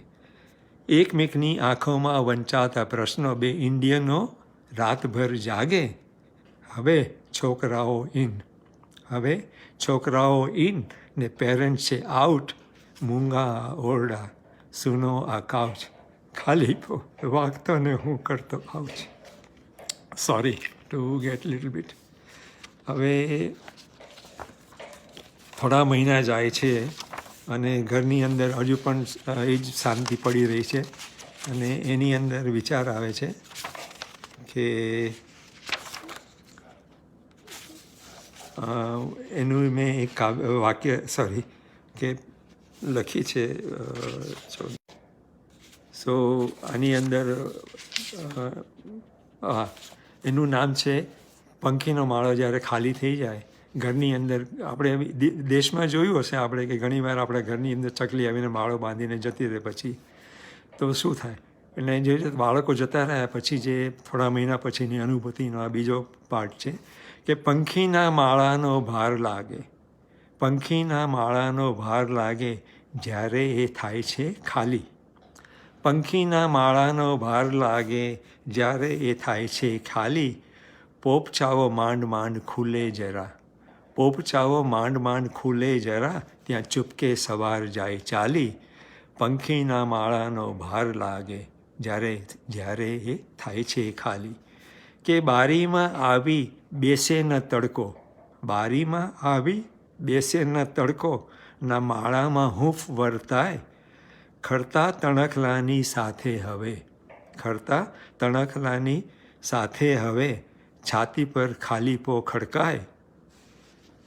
એકમેકની આંખોમાં વંચાતા પ્રશ્નો, બે ઇન્ડિયનો રાતભર જાગે. હવે છોકરાઓ ઇન, હવે છોકરાઓ ઇન ને પેરેન્ટ છે આઉટ. મૂંગા ઓરડા, સૂનો આ કાઉચ. ખાલી વાગતો ને હું કરતો ouch. Sorry to gate little bit. હવે થોડા મહિના જાય છે અને ઘરની અંદર હજુ પણ એ જ શાંતિ પડી રહી છે. અને એની અંદર વિચાર આવે છે કે એનું મેં એક વાક્ય કે લખી છે. સો આની અંદર એનું નામ છે પંખીનો માળો જ્યારે ખાલી થઈ જાય. ઘરની અંદર આપણે દેશમાં જોયું હશે આપણે કે ઘણીવાર આપણા ઘરની અંદર ચકલી આવીને માળો બાંધીને જતી રહે પછી તો શું થાય. એટલે જે બાળકો જતા રહ્યા પછી જે થોડા મહિના પછીની અનુભૂતિનો આ બીજો પાર્ટ છે કે પંખીના માળાનો ભાર લાગે, પંખીના માળાનો ભાર લાગે જ્યારે એ થાય છે ખાલી. પંખીના માળાનો ભાર લાગે જ્યારે એ થાય છે ખાલી. પોપચાવો માંડ માંડ ખુલે જરા, પોપચાવો માંડ માંડ ખુલે જરા. ત્યાં ચૂપકે સવાર જાય ચાલી. પંખીના માળાનો ભાર લાગે જ્યારે એ થાય છે ખાલી. કે બારીમાં આવી બેસે ન તડકો, બારીમાં આવી બેસે ન તડકો. ના માળામાં હૂંફ વર્તાય. ખરતા તણખલાની સાથે હવે, ખરતા તણખલાની સાથે હવે. છાતી પર ખાલીપો ખડકાય.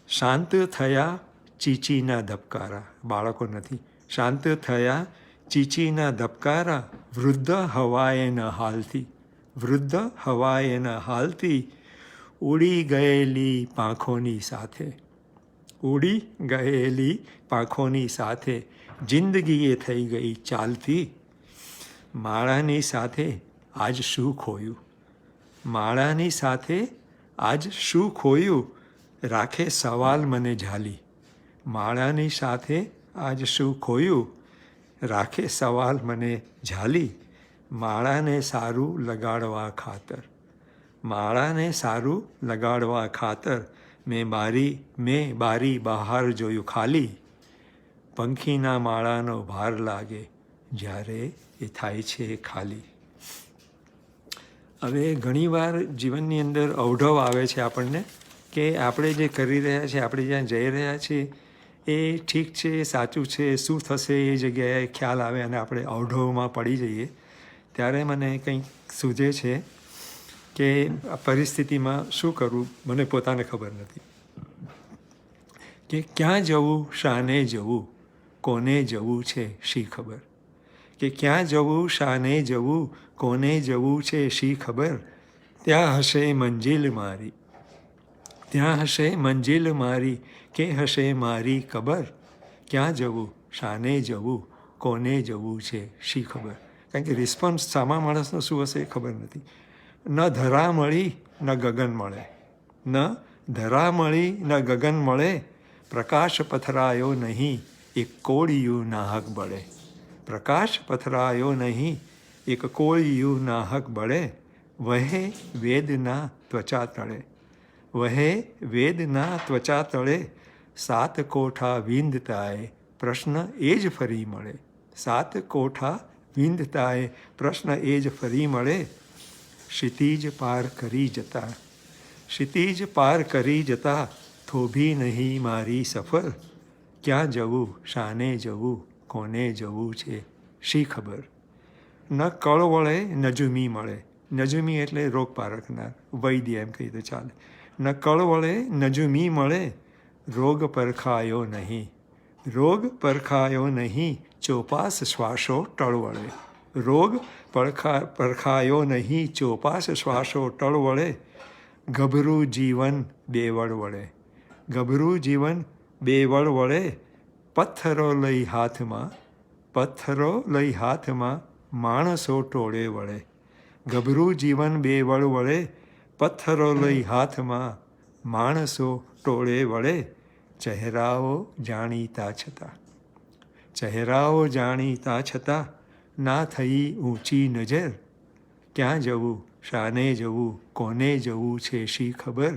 શાંત થયા ચીચીના ધબકારા, બાળકો નથી. શાંત થયા ચીચીના ધબકારા. વૃદ્ધ હવાએ ન હાલતી, વૃદ્ધ હવાએ ન હાલતી. ઉડી ગયેલી પાંખોની સાથે, ઉડી ગયેલી પાંખોની સાથે. જિંદગીએ થઈ ગઈ ચાલતી. માળાની સાથે આજ શું ખોયું, માળાની સાથે આજ શું ખોયું. રાખે સવાલ મને ઝાલી. માળાની સાથે આજ શું ખોયું. રાખે સવાલ મને ઝાલી. માળાને સારું લગાડવા ખાતર, માળાને સારું લગાડવા ખાતર. મેં બારી બહાર જોયું ખાલી. પંખીના માળાનો ભાર લાગે જ્યારે એ થાય છે ખાલી. હવે ઘણીવાર જીવનની અંદર અવઢવ આવે છે આપણને કે આપણે જે કરી રહ્યા છીએ, આપણે જ્યાં જઈ રહ્યા છીએ એ ઠીક છે, સાચું છે, શું થશે એ જગ્યાએ ખ્યાલ આવે અને આપણે અવઢવમાં પડી જઈએ. ત્યારે મને કંઈક સૂઝે છે કે આ પરિસ્થિતિમાં શું કરવું. મને પોતાને ખબર નથી કે ક્યાં જવું, શાને જવું, કોને જવું છે શી ખબર. કે ક્યાં જવું, શાને જવું, કોને જવું છે શી ખબર. ત્યાં હશે મંજિલ મારી, ત્યાં હશે મંજિલ મારી, કે હશે મારી કબર. ક્યાં જવું, શાને જવું, કોને જવું છે શી ખબર. કારણ કે રિસ્પોન્સ સામા માણસનો શું હશે એ ખબર નથી. ન ધરા મળી ન ગગન મળે, ન ધરા મળી ન ગગન મળે. પ્રકાશ પથરાયો નહીં એક કોળિયું નાહક બળે, પ્રકાશ પથરાયો નહીં એક કોળિયું નાહક બળે. વહે વેદના ત્વચા તળે, વહે વેદના ત્વચા તળે. સાત કોઠા વિંધતાએ પ્રશ્ન એ જ ફરી મળે. 7 કોઠા વિંધતાએ પ્રશ્ન એ જ ફરી મળે. ક્ષિતિજ પાર કરી જતા, ક્ષિતિજ પાર કરી જતા થોભી નહીં મારી સફર. ક્યાં જવું, શાને જવું, કોને જવું છે શી ખબર. ન કળ વળે નજુમી મળે. નજુમી એટલે રોગ પારખનાર, વૈદ્ય એમ કહી તો ચાલે. ન કળ વળે નજુમી મળે, રોગ પરખાયો નહીં. રોગ પરખાયો નહીં, ચોપાસ શ્વાસો ટળવળે. રોગ પરખાયો નહીં, ચોપાસ શ્વાસો ટળવળે. ગભરું જીવન બેવડ વળે, ગભરું જીવન બેવડ વળે. પથ્થરો લઈ હાથમાં, પથ્થરો લઈ હાથમાં, માણસો ટોળે વળે. ગભરું જીવન બેવડ વળે, પથ્થરો લઈ હાથમાં, માણસો ટોળે વળે. ચહેરાઓ જાણીતા છતાં, ચહેરાઓ જાણીતા છતાં ના થઈ ઊંચી નજર. ક્યાં જવું, શાને જવું, કોને જવું છે શી ખબર.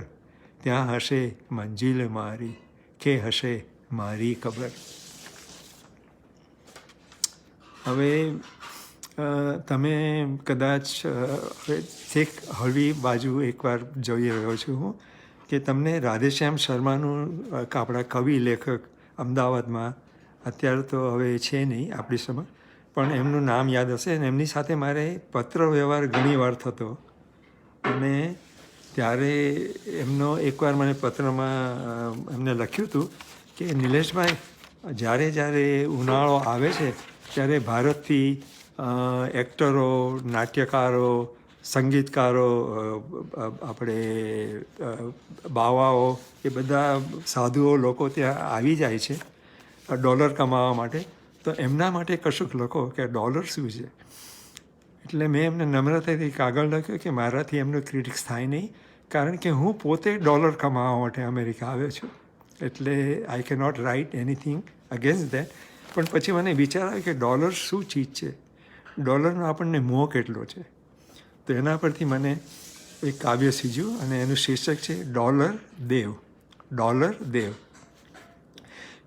ત્યાં હશે મંજિલ મારી, કે હશે મારી ખબર. હવે તમે કદાચ હવે છેક હળવી બાજુ એકવાર જોઈ રહ્યો છું હું, કે તમને રાધેશ્યામ શર્માનું આપણા કવિ લેખક અમદાવાદમાં અત્યારે તો હવે છે નહીં આપણી સમય, પણ એમનું નામ યાદ હશે. અને એમની સાથે મારે પત્ર વ્યવહાર ઘણી વાર થતો. અને ત્યારે એમનો એકવાર મને પત્રમાં એમને લખ્યું હતું કે નિલેશભાઈ, જ્યારે જ્યારે ઉનાળો આવે છે ત્યારે ભારતથી એક્ટરો, નાટ્યકારો, સંગીતકારો, આપણે બાવાઓ, એ બધા સાધુઓ લોકો ત્યાં આવી જાય છે ડોલર કમાવા માટે. તો એમના માટે કશુંક લખો કે ડોલર શું છે. એટલે મેં એમને નમ્રતાથી કાગળ લખ્યો કે મારાથી એમનું ક્રિટિક્સ થાય નહીં, કારણ કે હું પોતે ડોલર કમાવા માટે અમેરિકા આવ્યો છું. એટલે I can not write anything against that. પણ પછી મને વિચાર આવ્યો કે ડોલર શું ચીજ છે, ડોલરનો આપણને મોહ કેટલો છે. તો એના પરથી મને એક કાવ્ય સીજ્યું અને એનું શીર્ષક છે ડોલર દેવ. ડોલર દેવ.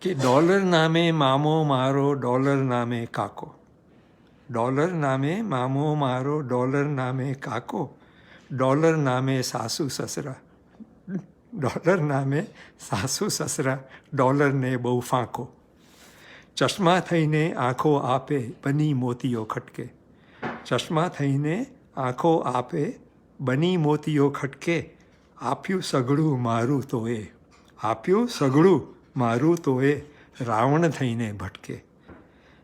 કે ડોલર નામે મામો મારો, ડોલર નામે કાકો. ડોલર નામે મામો મારો, ડોલર નામે કાકો. ડોલર નામે સાસુ સસરા, ડોલર નામે સાસુ સસરા, ડોલરને બહુ ફાંકો. ચશ્મા થઈને આંખો આપે, બની મોતીઓ ખટકે. ચશ્મા થઈને આંખો આપે, બની મોતીઓ ખટકે. આપ્યું સઘળું મારું તો એ, આપ્યું સઘળું મારું તો એ, રાવણ થઈને ભટકે.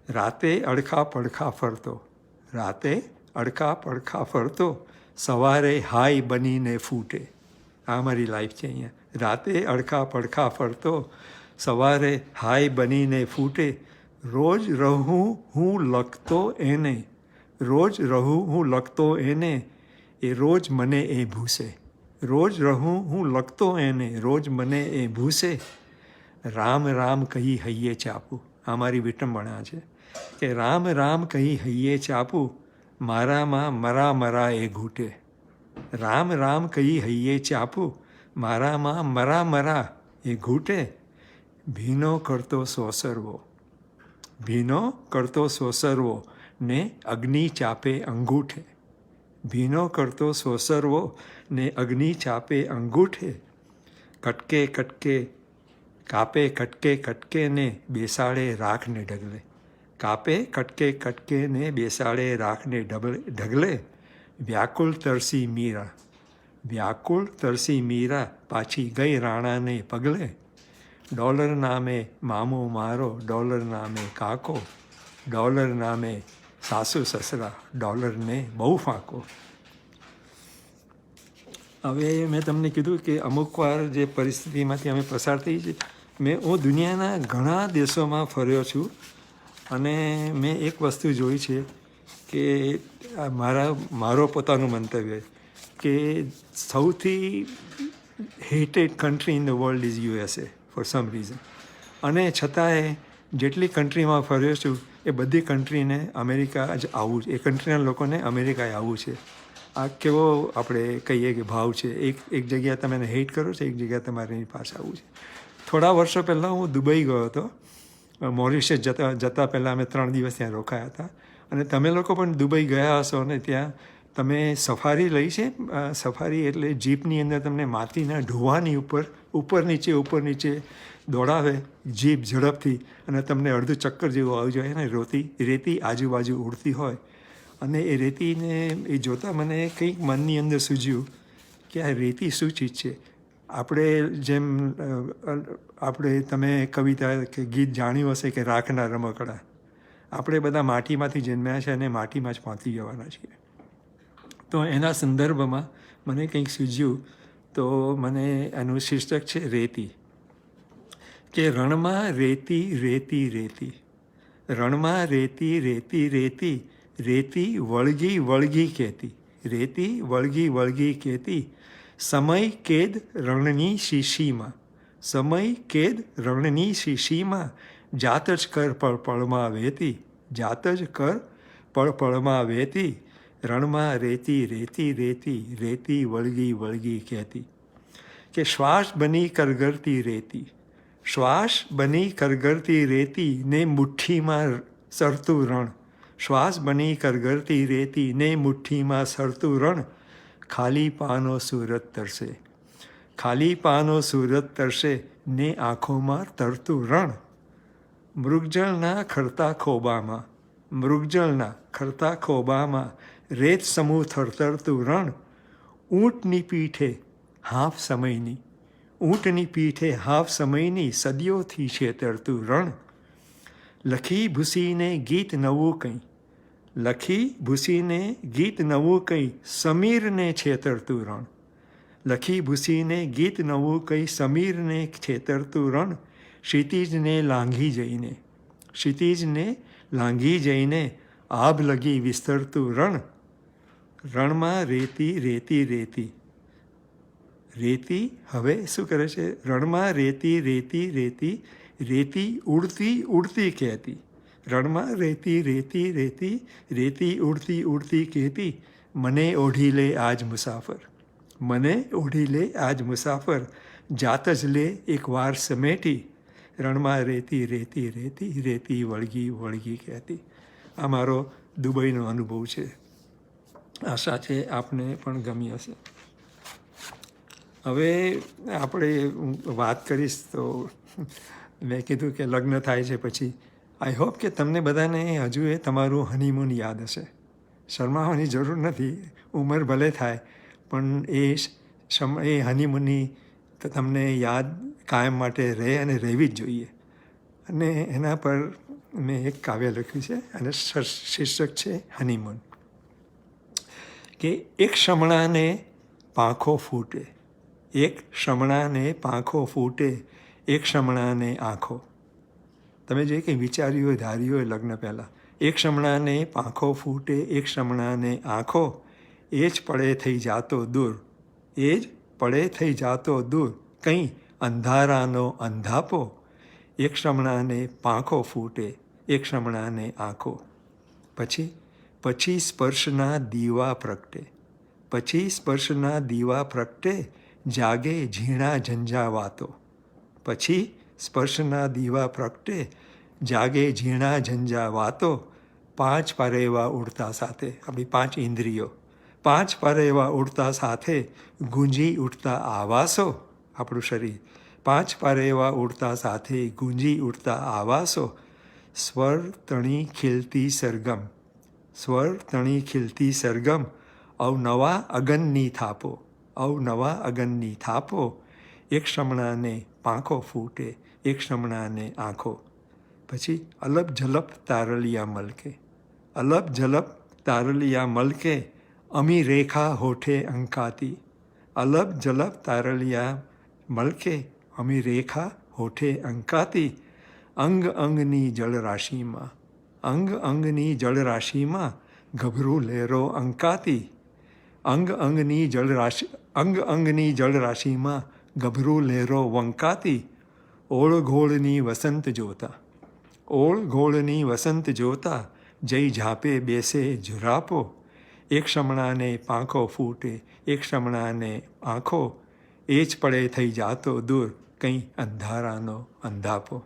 રાતે અડખા પડખા ફરતો, રાતે અડખા પડખા ફરતો, સવારે હાય બનીને ફૂટે. આ મારી લાઈફ છે અહીંયા. રાતે અડખા પડખા ફરતો, સવારે હાય બનીને ફૂટે. રોજ રહું હું લખતો એને, રોજ રહું હું લખતો એને, એ રોજ મને એ ભૂસે. રોજ રહું હું લખતો એને, રોજ મને એ ભૂસે. રામ રામ કહી હૈયે ચાપું. આ મારી વિટંબણા છે કે રામ રામ કહી હૈયે ચાપું, મારામાં મરા મરા એ ઘૂંટે. રામ રામ કહી હૈયે ચાપું, મારામાં મરા મરા એ ઘૂંટે. ભીનો કરતો સોસરવો, ભીનો કરતો સોસરવો, ને અગ્નિ ચાપે અંગૂઠે. ભીનો કરતો સોસરવો, ને અગ્નિ ચાપે અંગૂઠે. કટકે કટકે કાપે, કટકે કટકે ને બેસાડે રાખને ઢગલે. કાપે કટકે કટકે ને બેસાડે રાખને ઢગલે. વ્યાકુળ તરસી મીરા, વ્યાકુળ તરસી મીરા, પાછી ગઈ રાણાને પગલે. ડોલર નામે મામો મારો, ડોલર નામે કાકો. ડોલર નામે સાસુ સસરા, ડોલરને બહુ ફાંકો. હવે મેં તમને કીધું કે અમુક વાર જે પરિસ્થિતિમાંથી અમે પસાર થઈ છે. હું દુનિયાના ઘણા દેશોમાં ફર્યો છું અને મેં એક વસ્તુ જોઈ છે કે મારો પોતાનું મંતવ્ય કે સૌથી hated country in the world is USA for some reason. અને છતાંય જેટલી કન્ટ્રીમાં ફર્યો છું એ બધી કન્ટ્રીને અમેરિકા જ આવવું છે, એ કન્ટ્રીના લોકોને અમેરિકાએ આવવું છે. આ કેવો આપણે કહીએ કે ભાવ છે. એક જગ્યાએ તમે એને હેટ કરો છો, એક જગ્યાએ તમારે એની પાસે આવવું છે. થોડા વર્ષો પહેલાં હું દુબઈ ગયો હતો મોરિશિયસ જતાં પહેલાં અમે 3 દિવસ ત્યાં રોકાયા હતા. અને તમે લોકો પણ દુબઈ ગયા હશો ને ત્યાં તમે સફારી લઈ છે. સફારી એટલે જીપની અંદર તમને માટીના ઢોવાની ઉપર નીચે દોડાવે જીપ ઝડપથી, અને તમને અડધું ચક્કર જેવું આવી જાય ને રેતી આજુબાજુ ઉડતી હોય. અને એ રેતીને એ જોતાં મને કંઈક મનની અંદર સૂઝ્યું કે આ રેતી શું ચીજ છે. આપણે તમે કવિતા કે ગીત જાણ્યું હશે કે રાખના રમકડા. આપણે બધા માટીમાંથી જન્મ્યા છે અને માટીમાં જ પહોંચી જવાના છીએ. તો એના સંદર્ભમાં મને કંઈક સૂઝ્યું. તો મને એનું શીર્ષક છે રેતી. કે રણમાં રેતી રણમાં રેતી વળગી કહેતી. રેતી વળગી કહેતી. સમય કેદ રણની શીશીમાં જાત જ કર પળમાં વહેતી. રણમાં રેતી વળગી કહેતી. કે શ્વાસ બની કરગરતી રેતી ને મુઠ્ઠીમાં સરતું રણ. શ્વાસ બની કરગરતી રેતી ને મુઠ્ઠીમાં સરતું રણ. ખાલી પાનો સુરત તરસે ને આંખોમાં તરતું રણ. મૃગજળના ખરતા ખોબામાં રેત સમૂહ થરથરતું રણ. ઊંટની પીઠે હાફ સમયની સદીઓથી છેતરતું રણ. લખી ભૂસીને ગીત નવું કંઈ સમીરને છેતરતું રણ. સમીરને છેતરતું રણ. ક્ષિતિજને લાંઘી જઈને આભ લગી વિસ્તરતું રણ. રણમાં રેતી હવે શું કરે છે. રણમાં રેતી ઉડતી કહેતી. રણમાં રેતી ઉડતી કહેતી. મને ઓઢી લે આજ મુસાફર જાત જ લે એક વાર સમેટી. રણમાં રેતી વળગી કહેતી. આ મારો દુબઈનો અનુભવ છે. આશા છે આપને પણ ગમી હશે. હવે આપણે વાત કરીશ તો મેં કીધું કે લગ્ન થાય છે પછી આઈ હોપ કે તમને બધાને હજુ એ તમારું હનીમૂન યાદ હશે. શરમાવાની જરૂર નથી. ઉંમર ભલે થાય પણ એ હનીમૂનની તો તમને યાદ કાયમ માટે રહે અને રહેવી જ જોઈએ. અને એના પર મેં એક કાવ્ય લખ્યું છે અને શીર્ષક છે હનીમૂન. કે એક શમણાને પાંખો ફૂટે, એક શમણાને આંખો. તમે જે કંઈ વિચાર્યું હોય ધાર્યું હોય લગ્ન પહેલાં, એક શમણાને પાંખો ફૂટે, એક શમણાને આંખો. એ જ પડે થઈ જાતો દૂર કંઈ અંધારાનો અંધાપો. એક શમણાને પાંખો ફૂટે, એક શમણાને આંખો. પછી સ્પર્શના દીવા પ્રગટે જાગે ઝીણા ઝંઝાવાતો. પછી સ્પર્શના દીવા પ્રગટે જાગે ઝીણા ઝંઝાવાતો. 5 પારેવા ઉડતા સાથે, આપણી 5 ઇન્દ્રિયો, 5 પારેવા ઉડતા સાથે ગુંજી ઉઠતા આવાસો. આપણું શરીર 5 પારેવા ઉડતા સાથે ગુંજી ઉઠતા આવાસો. સ્વર તણી ખીલતી સરગમ અવનવા અગનની થાપો. એક શમણાને પાંખો ફૂટે, એક શમણાને આંખો. પછી અલપ ઝલપ તારલિયા મલકે અમી રેખા હોઠે અંકાતી. અલપ ઝલપ તારલિયા મલકે અમી રેખા હોઠે અંકાતી. અંગ અંગની જળરાશિમાં ગભરું લહેરો અંકાતી. અંગ અંગની જળરાશિમાં ગભરું લહેરો વંકાતી. ઓળઘોળની વસંત જોતા જઈ ઝાપે બેસે ઝુરાપો. એક શમણાને પાંખો ફૂટે, એક શમણાને આંખો. એ જ પડે થઈ જાતો દૂર કંઈ અંધારાનો અંધાપો.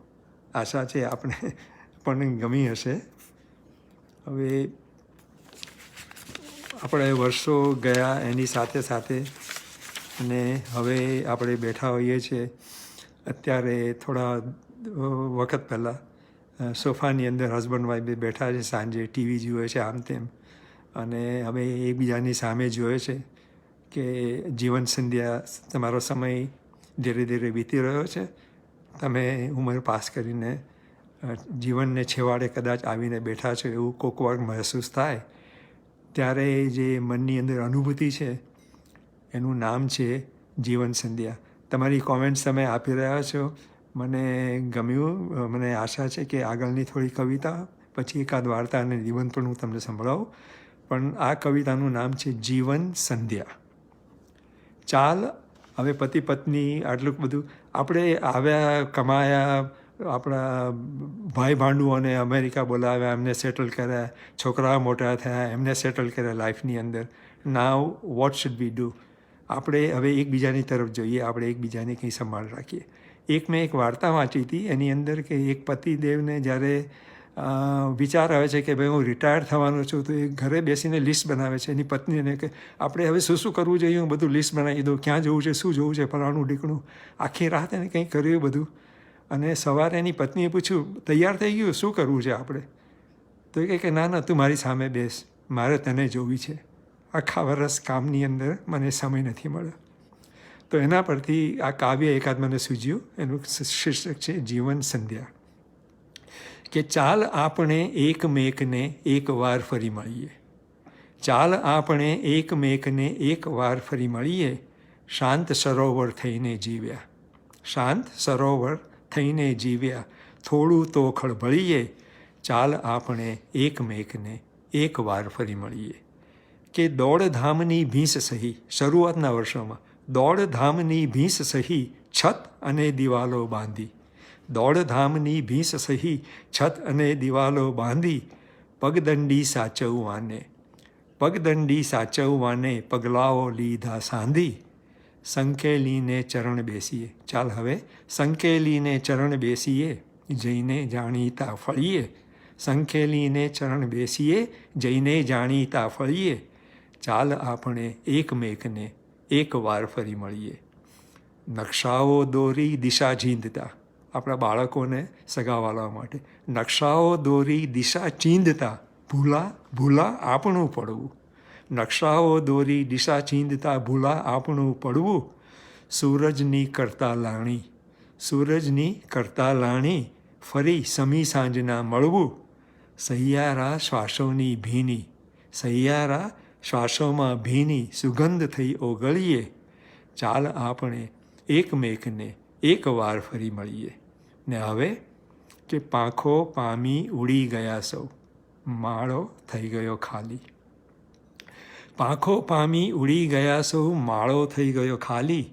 આશા છે આપણે પણ ગમી હશે. હવે આપણે વર્ષો ગયા એની સાથે સાથે અને હવે આપણે બેઠા હોઈએ છીએ. અત્યારે થોડા વખત પહેલાં સોફાની અંદર હસબન્ડ વાઈફ બેઠા છે, સાંજે ટીવી જુએ છે આમ તેમ, અને હવે એકબીજાની સામે જોયે છે કે જીવન સંધ્યા, તમારો સમય ધીરે ધીરે વીતી રહ્યો છે, તમે ઉંમર પાસ કરીને જીવનને છેવાડે કદાચ આવીને બેઠા છો એવું કોક વાર મહેસૂસ થાય. ત્યારે જે મનની અંદર અનુભૂતિ છે એનું નામ છે જીવન સંધ્યા. તમારી કોમેન્ટ્સ તમે આપી રહ્યા છો, મને ગમ્યું. મને આશા છે કે આગળની થોડી કવિતા, પછી એકાદ વાર્તા અને નિબંધ પણ હું તમને સંભળાવું. પણ આ કવિતાનું નામ છે જીવન સંધ્યા. ચાલ, હવે પતિ પત્ની આટલું બધું આપણે આવ્યા, કમાયા, આપણા ભાઈ ભાંડુઓને અમેરિકા બોલાવ્યા, એમને સેટલ કર્યા, છોકરાઓ મોટા થયા, એમને સેટલ કર્યા લાઈફની અંદર. નાવ વોટ શુડ વી ડુ? આપણે હવે એકબીજાની તરફ જોઈએ, આપણે એકબીજાની કંઈ સંભાળ રાખીએ. મેં એક વાર્તા વાંચી હતી, એની અંદર કે એક પતિદેવને જ્યારે વિચાર આવે છે કે ભાઈ હું રિટાયર થવાનો છું, તો એ ઘરે બેસીને લિસ્ટ બનાવે છે એની પત્નીને કે આપણે હવે શું શું કરવું જોઈએ, હું બધું લિસ્ટ બનાવી દઉં, ક્યાં જવું છે, શું જોવું છે, ફલાણું ઢીકણું. આખી રાત એને કંઈ કર્યું બધું, અને સવારે એની પત્નીએ પૂછ્યું, તૈયાર થઈ ગયું, શું કરવું છે આપણે? તો એ કહે કે ના ના, તું મારી સામે બેસ, મારે તને જોવી છે. આખા વરસ કામની અંદર મને સમય નથી મળ્યો. તો એના પરથી આ કાવ્ય એકાદ મને સૂઝ્યું. એનું શીર્ષક છે જીવન સંધ્યા. કે ચાલ આપણે એકમેકને એકવાર ફરી મળીએ, ચાલ આપણે એકમેકને એકવાર ફરી મળીએ, શાંત સરોવર થઈને જીવ્યા, શાંત સરોવર થઈને જીવ્યા, થોડું તો ખળભળીએ, ચાલ આપણે એકમેકને એકવાર ફરી મળીએ. કે દોડધામની ભીંસ સહી, શરૂઆતના વર્ષોમાં દોડધામની ભીંસ સહી, છત અને દિવાલો બાંધી, દોડધામની ભીંસ સહી, છત અને દિવાલો બાંધી, પગદંડી સાચવવાને, પગદંડી સાચવવાને પગલાઓ લીધા સાંધી, સંકેલીને ચરણ બેસીએ. ચાલ હવે સંકેલીને ચરણ બેસીએ, જઈને જાણીતા ફળીએ, સંકેલીને ચરણ બેસીએ, જઈને જાણીતા ફળીએ, ચાલ આપણે એકમેકને એકવાર ફરી મળીએ. નકશાઓ દોરી દિશા ચીંધતા, આપણા બાળકોને સગાવાલા માટે નકશાઓ દોરી દિશા ચીંધતા, ભૂલા ભૂલા આપણું પડવું, નકશાઓ દોરી દિશા ચીંધતા, ભૂલા આપણું પડવું, સૂરજની કરતા લાણી, સૂરજની કરતા લાણી, ફરી સમી સાંજના મળવું, સહિયારા શ્વાસોની ભીની, સહિયારા શ્વાસોમાં ભીની સુગંધ થઈ ઓગળીએ, ચાલ આપણે એકમેકને એકવાર ફરી મળીએ. ને હવે કે પાંખો પામી ઉડી ગયા સૌ, માળો થઈ ગયો ખાલી, પાંખો પામી ઉડી ગયા સૌ, માળો થઈ ગયો ખાલી,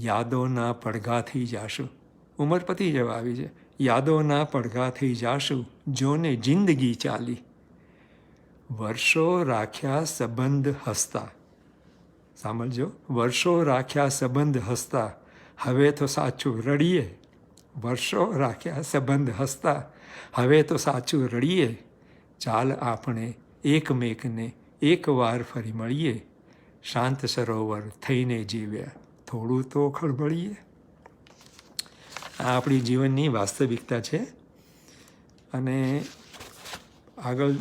યાદોના પડઘા થઈ જાશું, ઉંમર પતી જવા આવી છે, યાદોના પડઘા થઈ જાશું, જોને જિંદગી ચાલી, વર્ષો રાખ્યા સંબંધ હસતા, સાંભળજો, વર્ષો રાખ્યા સંબંધ હસતા, હવે તો સાચું રડીએ, વર્ષો રાખ્યા સંબંધ હસતા, હવે તો સાચું રડીએ, ચાલ આપણે એકમેકને એકવાર ફરી મળીએ, શાંત સરોવર થઈને જીવ્યા, થોડું તો ખળભળીએ. આ આપણી જીવનની વાસ્તવિકતા છે. અને આગળ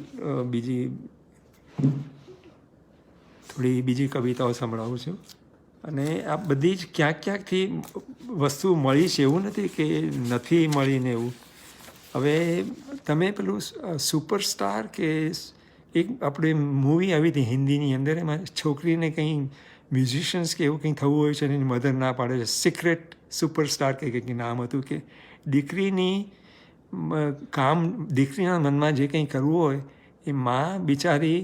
થોડી બીજી કવિતાઓ સંભળાવું છું. અને આ બધી જ ક્યાંક ક્યાંકથી વસ્તુ મળી છે, એવું નથી કે નથી મળીને એવું. હવે તમે પેલું સુપરસ્ટાર કે એક આપણે મૂવી આવી હતી હિન્દીની અંદર, એમાં છોકરીને કંઈ મ્યુઝિશિયન્સ કે એવું કંઈ થવું હોય છે અને એની મધર ના પાડે છે, સિક્રેટ સુપરસ્ટાર કે કંઈક નામ હતું, કે દીકરીની કામ, દીકરીના મનમાં જે કંઈ કરવું હોય એ મા બિચારી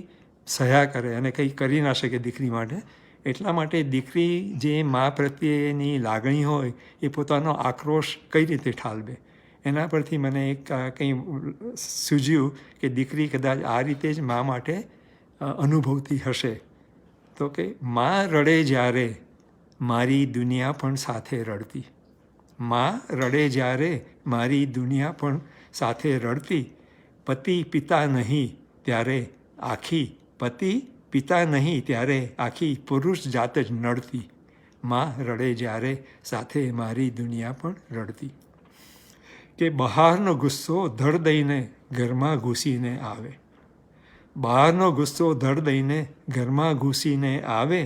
સહ્યા કરે અને કંઈ કરી ના શકે દીકરી માટે. એટલા માટે દીકરી જે મા પ્રત્યેની લાગણી હોય એ પોતાનો આક્રોશ કઈ રીતે ઠાલવે, એના પરથી મને એક કંઈ સૂઝ્યું કે દીકરી કદાચ આ રીતે જ મા માટે અનુભવતી હશે. તો કે મા રડે જ્યારે મારી દુનિયા પણ સાથે રડતી, માં રડે જ્યારે મારી દુનિયા પણ સાથે રડતી. પતિ પિતા નહીં ત્યારે આખી પતિ પિતા નહીં ત્યારે આખી પુરુષ જાત જ નડતી. માં રડે જ્યારે સાથે મારી દુનિયા પણ રડતી. કે બહારનો ગુસ્સો ધડ દઈને ઘરમાં ઘૂસીને આવે. બહારનો ગુસ્સો ધડ દઈને ઘરમાં ઘૂસીને આવે.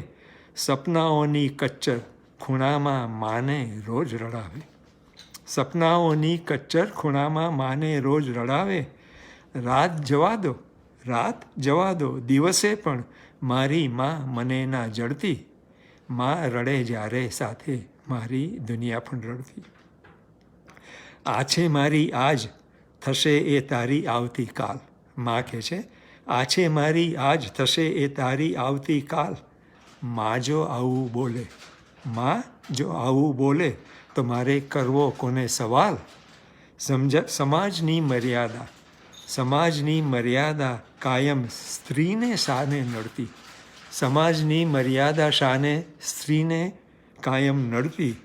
સપનાઓની કચ્ચર ખૂણામાં માને રોજ રડાવે. સપનાઓની કચ્ચર ખૂણામાં માને રોજ રડાવે. રાત જવા દો, રાત જવા દો, દિવસે પણ મારી માં મને ના જડતી. માં રડે જ્યારે સાથે મારી દુનિયા પણ રડતી. આ છે મારી આજ, થશે એ તારી આવતીકાલ. માં કહે છે આ છે મારી આજ, થશે એ તારી આવતીકાલ. માં જો આવું બોલે, માં જો આવું બોલે તો મારે કરવો કોને સવાલ. સમાજની મર્યાદા, સમાજની મર્યાદા કાયમ સ્ત્રીને શાને નડતી. સમાજની મર્યાદા શાને સ્ત્રીને કાયમ નડતી.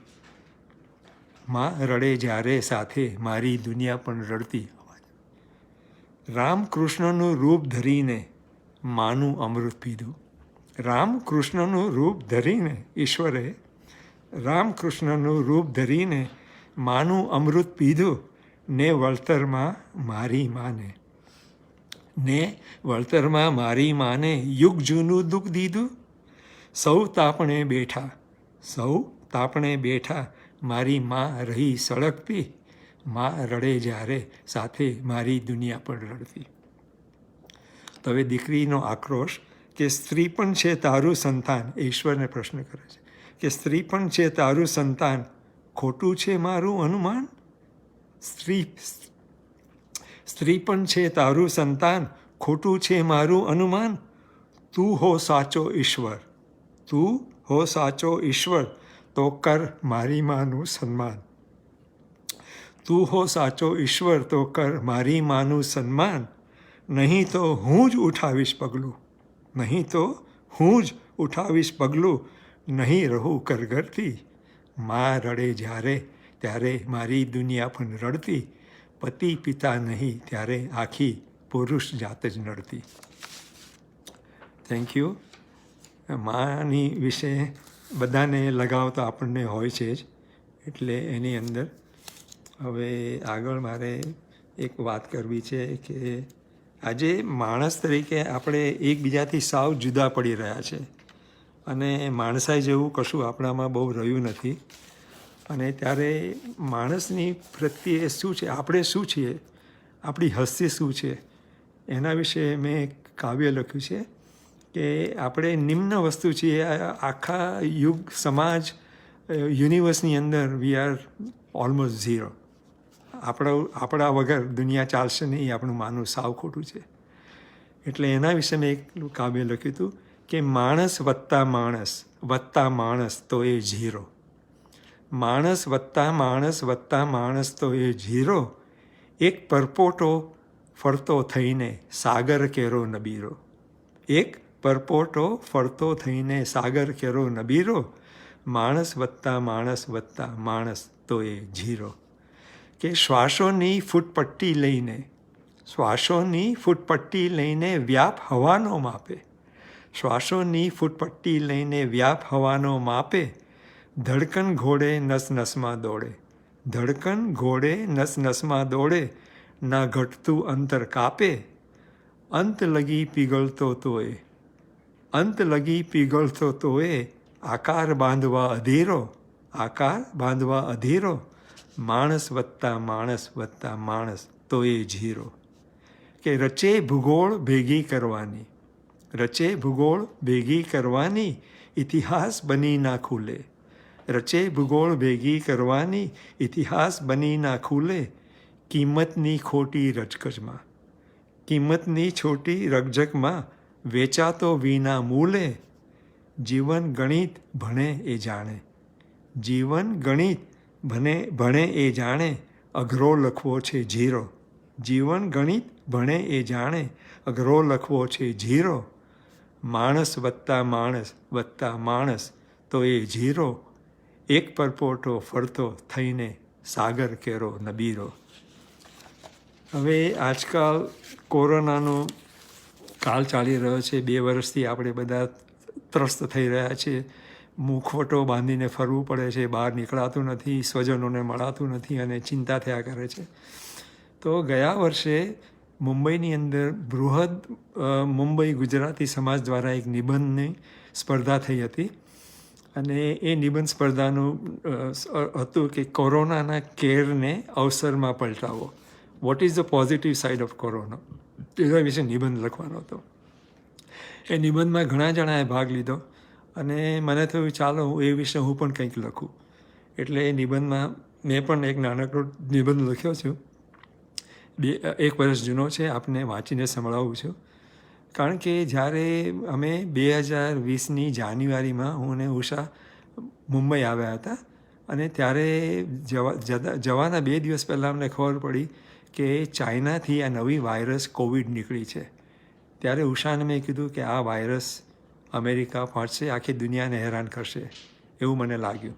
માં રડે જ્યારે સાથે મારી દુનિયા પણ રડતી. રામકૃષ્ણનું રૂપ ધરીને માનું અમૃત પીધું. રામકૃષ્ણનું રૂપ ધરીને ઈશ્વરે રામકૃષ્ણનું રૂપ ધરીને માનું અમૃત પીધું. ને વળતરમાં મારી માને, ને વળતરમાં મારી માને યુગ જૂનું દુઃખ દીધું. સૌ તાપણે બેઠા, સૌ તાપણે બેઠા, મારી માં રહી સળગતી. માં રડે જ્યારે સાથે મારી દુનિયા પણ રડતી. તો હવે દીકરીનો આક્રોશ કે સ્ત્રી પણ છે તારું સંતાન. ઈશ્વરને પ્રશ્ન કરે છે કે સ્ત્રી પણ છે તારું સંતાન, ખોટું છે મારું અનુમાન. સ્ત્રી પણ છે તારું સંતાન, ખોટું છે મારું અનુમાન. તું હો સાચો ઈશ્વર, તું હો સાચો ઈશ્વર, તો કર મારી માનું સન્માન. તું હો સાચો ઈશ્વર તો કર મારી માનું સન્માન. નહીં તો હું જ ઉઠાવીશ પગલું, નહીં તો હું જ ઉઠાવીશ પગલું, નહીં રહું કરગરતી. માં રડે જ્યારે ત્યારે મારી દુનિયા પણ રડતી. પતિ પિતા નહીં ત્યારે આખી પુરુષ જાત જ નડતી. Thank you. માની વિશે બધાને લગાવ તો આપણને હોય છે જ, એટલે એની અંદર હવે આગળ મારે એક વાત કરવી છે કે આજે માણસ તરીકે આપણે એકબીજાથી સાવ જુદા પડી રહ્યા છે અને માણસાઈ જેવું કશું આપણામાં બહુ રહ્યું નથી. અને ત્યારે માણસની પ્રત્યે શું છે, આપણે શું છીએ, આપણી હસ્તી શું છે, એના વિશે મેં એક કાવ્ય લખ્યું છે કે આપણે નિમ્ન વસ્તુ છીએ. આખા યુગ સમાજ યુનિવર્સની અંદર વી આર ઓલમોસ્ટ ઝીરો. આપણા વગર દુનિયા ચાલશે નહીં, આપણું માનવું સાવ ખોટું છે. એટલે એના વિશે મેં એક કાવ્ય લખ્યું હતું કે માણસ વત્તા માણસ તો એ ઝીરો. માણસ વત્તા માણસ તો એ ઝીરો. એક પરપોટો ફરતો થઈને સાગર કેરો નબીરો. એક પરપોટો ફરતો થઈને સાગર કેરો નબીરો. માણસ વત્તા માણસ તો એ ઝીરો. કે શ્વાસોની ફૂટપટ્ટી લઈને વ્યાપ હવાનો માપે. શ્વાસોની ફૂટપટ્ટી લઈને વ્યાપ હવાનો માપે. ધડકન ઘોડે નસ નસમાં દોડે. ધડકન ઘોડે નસ નસમાં દોડે. ના ઘટતું અંતર કાપે. અંત લગી પીગળતો તોય, અંત લગી પીગળતો તોય. આકાર બાંધવા અધીરો, આકાર બાંધવા અધીરો. માણસ વત્તા માણસ તો એ ઝીરો. કે રચે ભૂગોળ ભેગી કરવાની, રચે ભૂગોળ ભેગી કરવાની. ઇતિહાસ બની ના ખુલે. રચે ભૂગોળ ભેગી કરવાની. ઇતિહાસ બની ના ખુલે. કિંમતની ખોટી રજકજમાં, કિંમતની છોટી રકઝકમાં. વેચાતો વિના મૂલે. જીવન ગણિત ભણે એ જાણે, જીવન ગણિત ભણે એ જાણે. અઘરો લખવો છે ઝીરો. જીવન ગણિત ભણે એ જાણે. અઘરો લખવો છે ઝીરો. માણસ વત્તા માણસ તો એ ઝીરો. એક પરપોટો ફરતો થઈને સાગર કેરો નબીરો. હવે આજકાલ કોરોનાનો કાળ ચાલી રહ્યો છે. 2 વર્ષથી આપણે બધા ત્રસ્ત થઈ રહ્યા છીએ. મુખવટો બાંધીને ફરવું પડે છે, બહાર નીકળાતું નથી, સ્વજનોને મળાતું નથી અને ચિંતા થયા કરે છે. તો ગયા વર્ષે મુંબઈની અંદર બૃહદ મુંબઈ ગુજરાતી સમાજ દ્વારા એક નિબંધની સ્પર્ધા થઈ હતી અને એ નિબંધ સ્પર્ધાનું હતું કે કોરોનાના કેરને અવસરમાં પલટાવો. What is the positive side of corona, એના વિશે નિબંધ લખવાનો હતો. એ નિબંધમાં ઘણા જણાએ ભાગ લીધો અને મને થયું ચાલો એ વિશે હું પણ કંઈક લખું. એટલે એ નિબંધમાં મેં પણ એક નાનકડો નિબંધ લખ્યો છું. 1 વર્ષ જૂનો છે, આપને વાંચીને સંભળાવું છું. કારણ કે જ્યારે અમે 2020ની જાન્યુઆરીમાં હું અને ઉષા મુંબઈ આવ્યા હતા અને ત્યારે જવાના 2 દિવસ પહેલાં અમને ખબર પડી કે ચાઇનાથી આ નવી વાયરસ કોવિડ નીકળી છે. ત્યારે ઉષાને મેં કીધું કે આ વાયરસ અમેરિકા પહોંચશે, આખી દુનિયાને હેરાન કરશે એવું મને લાગ્યું.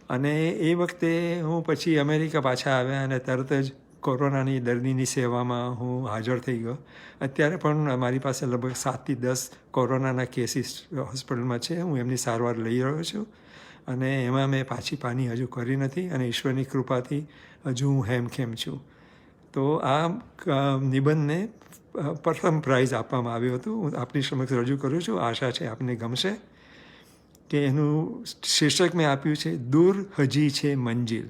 અને એ વખતે હું પછી અમેરિકા પાછા આવ્યા અને તરત જ કોરોનાની દર્દીની સેવામાં હું હાજર થઈ ગયો. અત્યારે પણ મારી પાસે લગભગ 7 થી 10 કોરોનાના કેસીસ હોસ્પિટલમાં છે. હું એમની સારવાર લઈ રહ્યો છું અને એમાં મેં પાછી પાની હજુ કરી નથી અને ઈશ્વરની કૃપાથી હજુ હું હેમખેમ છું. તો આ નિબંધને પ્રથમ પ્રાઇઝ આપવામાં આવ્યું હતું. હું આપની સમક્ષ રજૂ કરું છું. આશા છે આપને ગમશે. કે એનું શીર્ષક મેં આપ્યું છે દૂર હજી છે મંજિલ.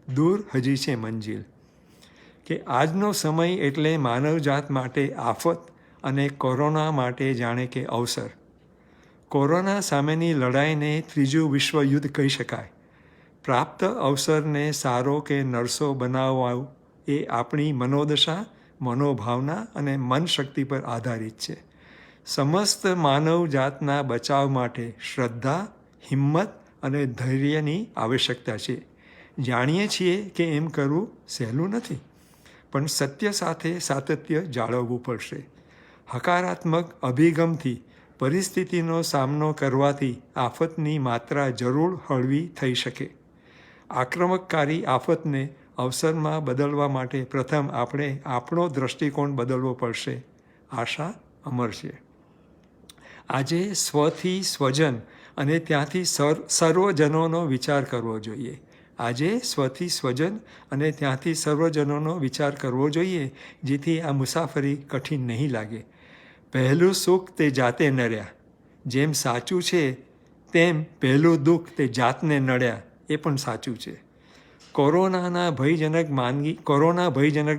દૂર હજી છે મંજિલ. કે આજનો સમય એટલે માનવજાત માટે આફત અને કોરોના માટે જાણે કે અવસર. કોરોના સામેની લડાઈને 3જું વિશ્વયુદ્ધ કહી શકાય. પ્રાપ્ત અવસરને સારો કે નરસો બનાવવા એ આપણી મનોદશા, મનોભાવના અને મન શક્તિ પર આધારિત છે. સમસ્ત માનવજાતના બચાવ માટે શ્રદ્ધા, હિંમત અને ધૈર્યની આવશ્યકતા છે. જાણીએ છીએ કે એમ કરવું સહેલું નથી, પણ સત્ય સાથે સાતત્ય જાળવવું પડશે. હકારાત્મક અભિગમથી પરિસ્થિતિનો સામનો કરવાથી આફતની માત્રા જરૂર હળવી થઈ શકે. આક્રમકકારી આફતને અવસરમાં બદલવા માટે પ્રથમ આપણે આપણો દૃષ્ટિકોણ બદલવો પડશે. આશા અમર છે. આજે સ્વથી સ્વજન અને ત્યાંથી સર્વજનોનો વિચાર કરવો જોઈએ. આજે સ્વથી સ્વજન અને ત્યાંથી સર્વજનોનો વિચાર કરવો જોઈએ, જેથી આ મુસાફરી કઠિન નહીં લાગે. પહેલું સુખ તે જાતે નડ્યા, જેમ સાચું છે તેમ પહેલું દુઃખ તે જાતને નડ્યા એ પણ સાચું છે. કોરોના ભયજનક